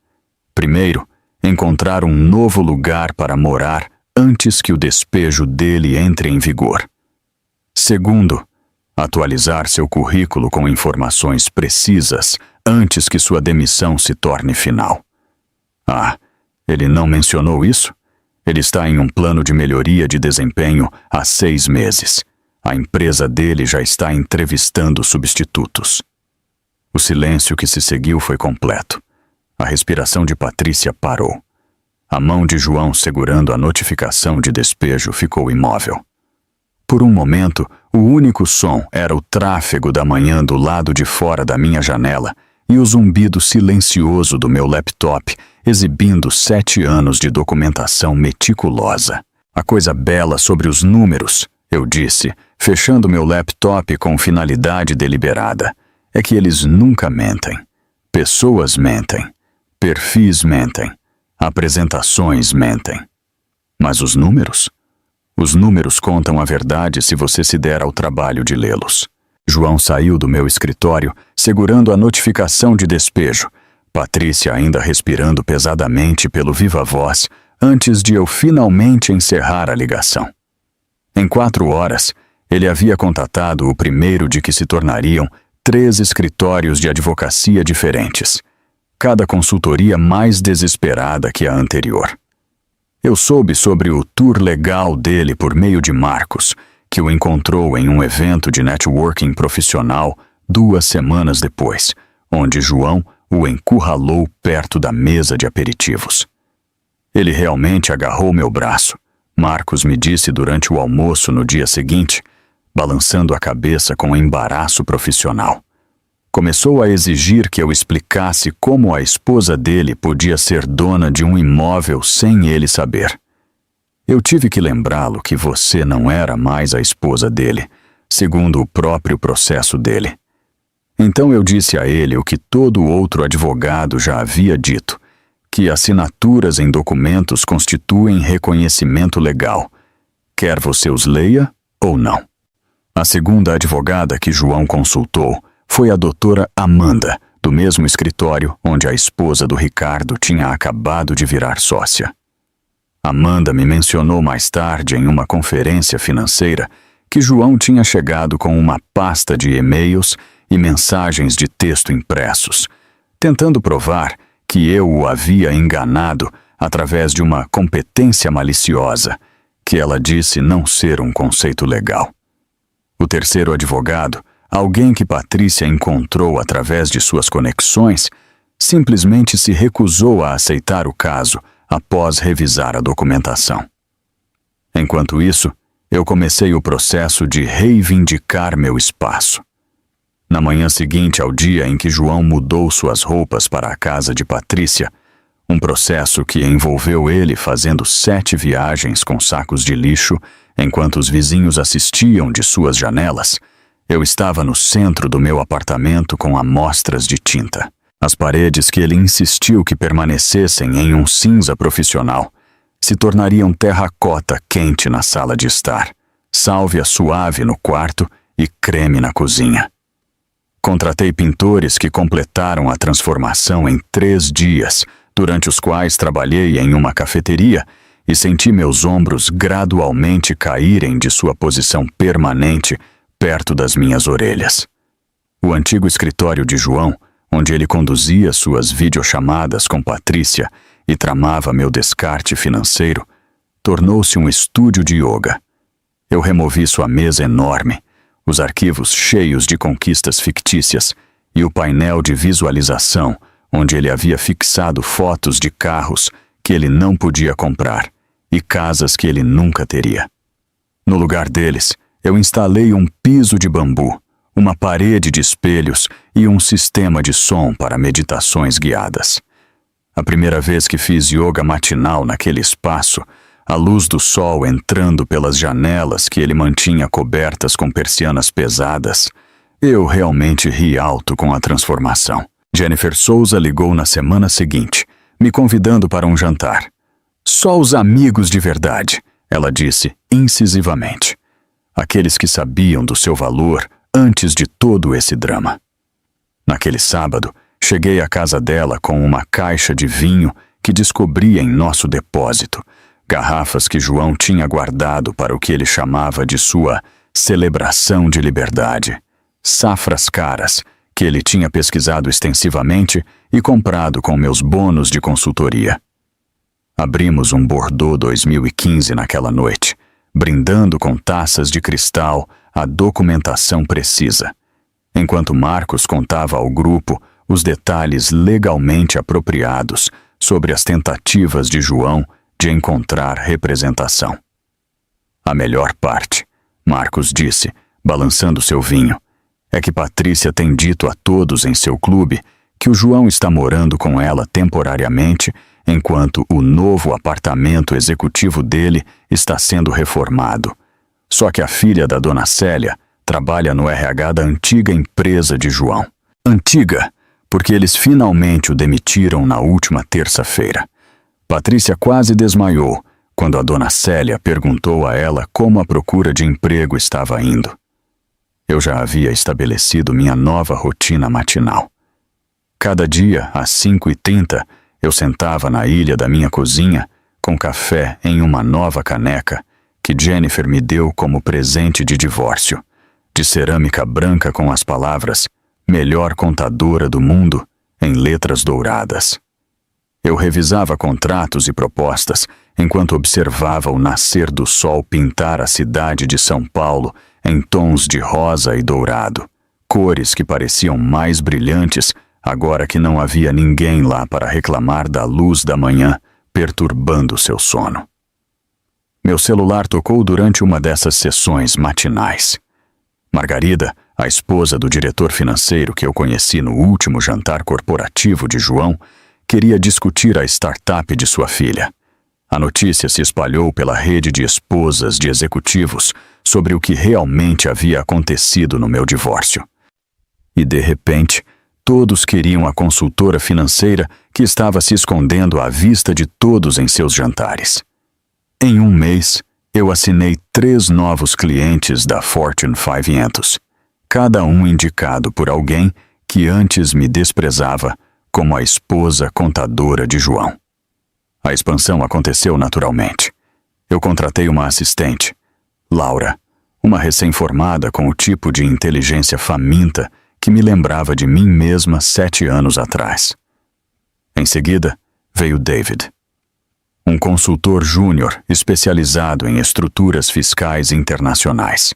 Primeiro, encontrar um novo lugar para morar antes que o despejo dele entre em vigor. Segundo, atualizar seu currículo com informações precisas antes que sua demissão se torne final. Ah, ele não mencionou isso? Ele está em um plano de melhoria de desempenho há 6 meses. A empresa dele já está entrevistando substitutos. O silêncio que se seguiu foi completo. A respiração de Patrícia parou. A mão de João segurando a notificação de despejo ficou imóvel. Por um momento, o único som era o tráfego da manhã do lado de fora da minha janela e o zumbido silencioso do meu laptop exibindo 7 anos de documentação meticulosa. A coisa bela sobre os números, eu disse, fechando meu laptop com finalidade deliberada, é que eles nunca mentem. Pessoas mentem. Perfis mentem. Apresentações mentem. Mas os números? Os números contam a verdade se você se der ao trabalho de lê-los. João saiu do meu escritório segurando a notificação de despejo, Patrícia ainda respirando pesadamente pelo viva voz antes de eu finalmente encerrar a ligação. Em 4 horas, ele havia contatado o primeiro de que se tornariam 3 escritórios de advocacia diferentes, cada consultoria mais desesperada que a anterior. Eu soube sobre o tour legal dele por meio de Marcos, que o encontrou em um evento de networking profissional 2 semanas depois, onde João o encurralou perto da mesa de aperitivos. Ele realmente agarrou meu braço, Marcos me disse durante o almoço no dia seguinte, balançando a cabeça com embaraço profissional. Começou a exigir que eu explicasse como a esposa dele podia ser dona de um imóvel sem ele saber. Eu tive que lembrá-lo que você não era mais a esposa dele, segundo o próprio processo dele. Então eu disse a ele o que todo outro advogado já havia dito, que assinaturas em documentos constituem reconhecimento legal, quer você os leia ou não. A segunda advogada que João consultou foi a doutora Amanda, do mesmo escritório onde a esposa do Ricardo tinha acabado de virar sócia. Amanda me mencionou mais tarde em uma conferência financeira que João tinha chegado com uma pasta de e-mails e mensagens de texto impressos, tentando provar que eu o havia enganado através de uma competência maliciosa, que ela disse não ser um conceito legal. O terceiro advogado, alguém que Patrícia encontrou através de suas conexões, simplesmente se recusou a aceitar o caso após revisar a documentação. Enquanto isso, eu comecei o processo de reivindicar meu espaço. Na manhã seguinte ao dia em que João mudou suas roupas para a casa de Patrícia, um processo que envolveu ele fazendo 7 viagens com sacos de lixo enquanto os vizinhos assistiam de suas janelas, eu estava no centro do meu apartamento com amostras de tinta. As paredes que ele insistiu que permanecessem em um cinza profissional se tornariam terracota quente na sala de estar, sálvia suave no quarto e creme na cozinha. Contratei pintores que completaram a transformação em 3 dias, durante os quais trabalhei em uma cafeteria e senti meus ombros gradualmente caírem de sua posição permanente perto das minhas orelhas. O antigo escritório de João, onde ele conduzia suas videochamadas com Patrícia e tramava meu descarte financeiro, tornou-se um estúdio de yoga. Eu removi sua mesa enorme, os arquivos cheios de conquistas fictícias e o painel de visualização onde ele havia fixado fotos de carros que ele não podia comprar e casas que ele nunca teria. No lugar deles, eu instalei um piso de bambu, uma parede de espelhos e um sistema de som para meditações guiadas. A primeira vez que fiz yoga matinal naquele espaço, a luz do sol entrando pelas janelas que ele mantinha cobertas com persianas pesadas, eu realmente ri alto com a transformação. Jennifer Souza ligou na semana seguinte, me convidando para um jantar. Só os amigos de verdade, ela disse incisivamente. Aqueles que sabiam do seu valor antes de todo esse drama. Naquele sábado, cheguei à casa dela com uma caixa de vinho que descobri em nosso depósito, garrafas que João tinha guardado para o que ele chamava de sua celebração de liberdade, safras caras que ele tinha pesquisado extensivamente e comprado com meus bônus de consultoria. Abrimos um Bordeaux 2015 naquela noite, brindando com taças de cristal a documentação precisa, enquanto Marcos contava ao grupo os detalhes legalmente apropriados sobre as tentativas de João de encontrar representação. A melhor parte, Marcos disse, balançando seu vinho, é que Patrícia tem dito a todos em seu clube que o João está morando com ela temporariamente enquanto o novo apartamento executivo dele está sendo reformado. Só que a filha da dona Célia trabalha no RH da antiga empresa de João. Antiga, porque eles finalmente o demitiram na última terça-feira. Patrícia quase desmaiou quando a dona Célia perguntou a ela como a procura de emprego estava indo. Eu já havia estabelecido minha nova rotina matinal. Cada dia, às 5h30, eu sentava na ilha da minha cozinha, com café em uma nova caneca que Jennifer me deu como presente de divórcio, de cerâmica branca com as palavras "Melhor contadora do mundo" em letras douradas. Eu revisava contratos e propostas enquanto observava o nascer do sol pintar a cidade de São Paulo em tons de rosa e dourado, cores que pareciam mais brilhantes agora que não havia ninguém lá para reclamar da luz da manhã perturbando seu sono. Meu celular tocou durante uma dessas sessões matinais. Margarida, a esposa do diretor financeiro que eu conheci no último jantar corporativo de João, queria discutir a startup de sua filha. A notícia se espalhou pela rede de esposas de executivos sobre o que realmente havia acontecido no meu divórcio. E, de repente, todos queriam a consultora financeira que estava se escondendo à vista de todos em seus jantares. Em um mês, eu assinei 3 novos clientes da Fortune 500, cada um indicado por alguém que antes me desprezava como a esposa contadora de João. A expansão aconteceu naturalmente. Eu contratei uma assistente, Laura, uma recém-formada com o tipo de inteligência faminta que me lembrava de mim mesma 7 anos atrás. Em seguida, veio David, um consultor júnior especializado em estruturas fiscais internacionais.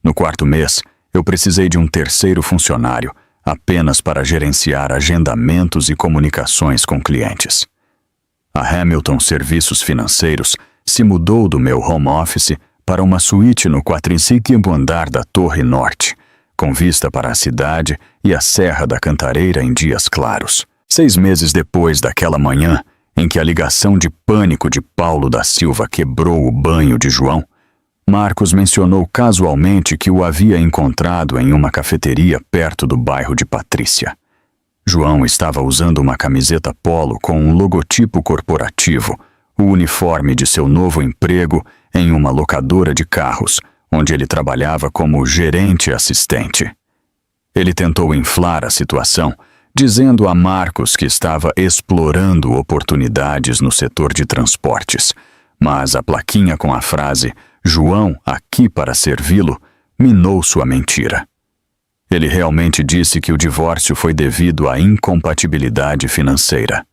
No 4º mês, eu precisei de um 3º funcionário apenas para gerenciar agendamentos e comunicações com clientes. A Hamilton Serviços Financeiros se mudou do meu home office para uma suíte no 45º andar da Torre Norte, com vista para a cidade e a Serra da Cantareira em dias claros. 6 meses depois daquela manhã em que a ligação de pânico de Paulo da Silva quebrou o banho de João, Marcos mencionou casualmente que o havia encontrado em uma cafeteria perto do bairro de Patrícia. João estava usando uma camiseta polo com um logotipo corporativo, o uniforme de seu novo emprego em uma locadora de carros, onde ele trabalhava como gerente assistente. Ele tentou inflar a situação, dizendo a Marcos que estava explorando oportunidades no setor de transportes, mas a plaquinha com a frase "João aqui para servi-lo" minou sua mentira. Ele realmente disse que o divórcio foi devido à incompatibilidade financeira.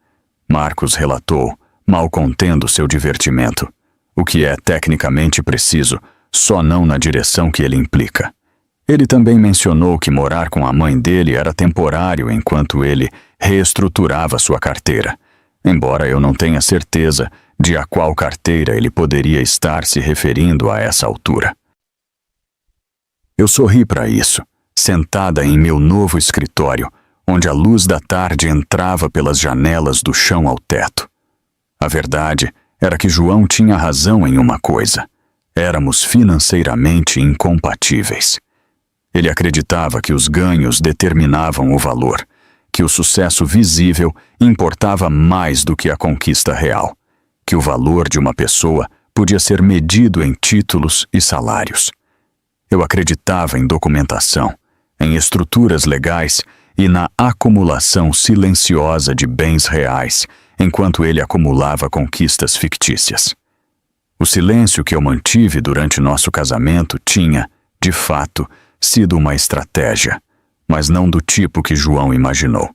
Marcos relatou, mal contendo seu divertimento, o que é tecnicamente preciso, só não na direção que ele implica. Ele também mencionou que morar com a mãe dele era temporário enquanto ele reestruturava sua carteira, embora eu não tenha certeza de a qual carteira ele poderia estar se referindo a essa altura. Eu sorri para isso, sentada em meu novo escritório, onde a luz da tarde entrava pelas janelas do chão ao teto. A verdade era que João tinha razão em uma coisa: éramos financeiramente incompatíveis. Ele acreditava que os ganhos determinavam o valor, que o sucesso visível importava mais do que a conquista real, que o valor de uma pessoa podia ser medido em títulos e salários. Eu acreditava em documentação, em estruturas legais e na acumulação silenciosa de bens reais, enquanto ele acumulava conquistas fictícias. O silêncio que eu mantive durante nosso casamento tinha, de fato, sido uma estratégia, mas não do tipo que João imaginou.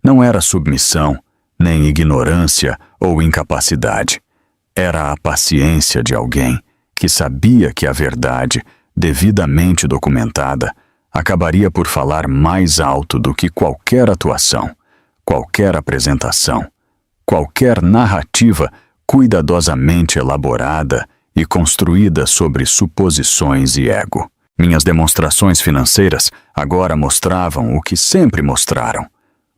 Não era submissão, nem ignorância ou incapacidade. Era a paciência de alguém que sabia que a verdade, devidamente documentada, acabaria por falar mais alto do que qualquer atuação, qualquer apresentação, qualquer narrativa cuidadosamente elaborada e construída sobre suposições e ego. Minhas demonstrações financeiras agora mostravam o que sempre mostraram,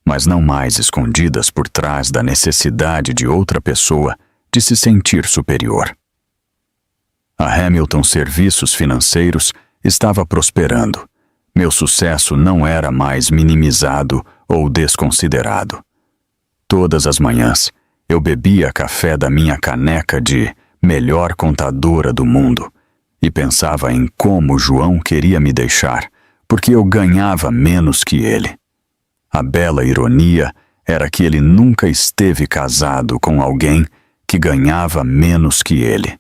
mas não mais escondidas por trás da necessidade de outra pessoa de se sentir superior. A Hamilton Serviços Financeiros estava prosperando. Meu sucesso não era mais minimizado ou desconsiderado. Todas as manhãs, eu bebia café da minha caneca de melhor contadora do mundo e pensava em como João queria me deixar, porque eu ganhava menos que ele. A bela ironia era que ele nunca esteve casado com alguém que ganhava menos que ele.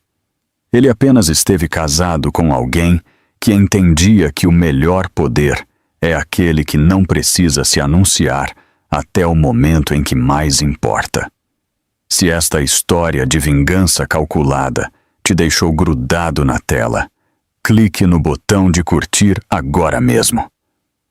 Ele apenas esteve casado com alguém que entendia que o melhor poder é aquele que não precisa se anunciar até o momento em que mais importa. Se esta história de vingança calculada te deixou grudado na tela, clique no botão de curtir agora mesmo.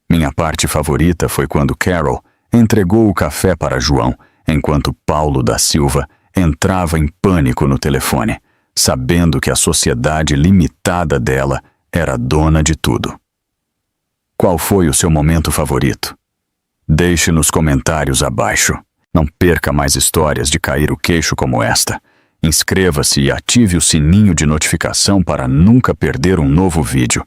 Minha parte favorita foi quando Carol entregou o café para João, enquanto Paulo da Silva entrava em pânico no telefone, sabendo que a sociedade limitada dela era dona de tudo. Qual foi o seu momento favorito? Deixe nos comentários abaixo. Não perca mais histórias de cair o queixo como esta. Inscreva-se e ative o sininho de notificação para nunca perder um novo vídeo.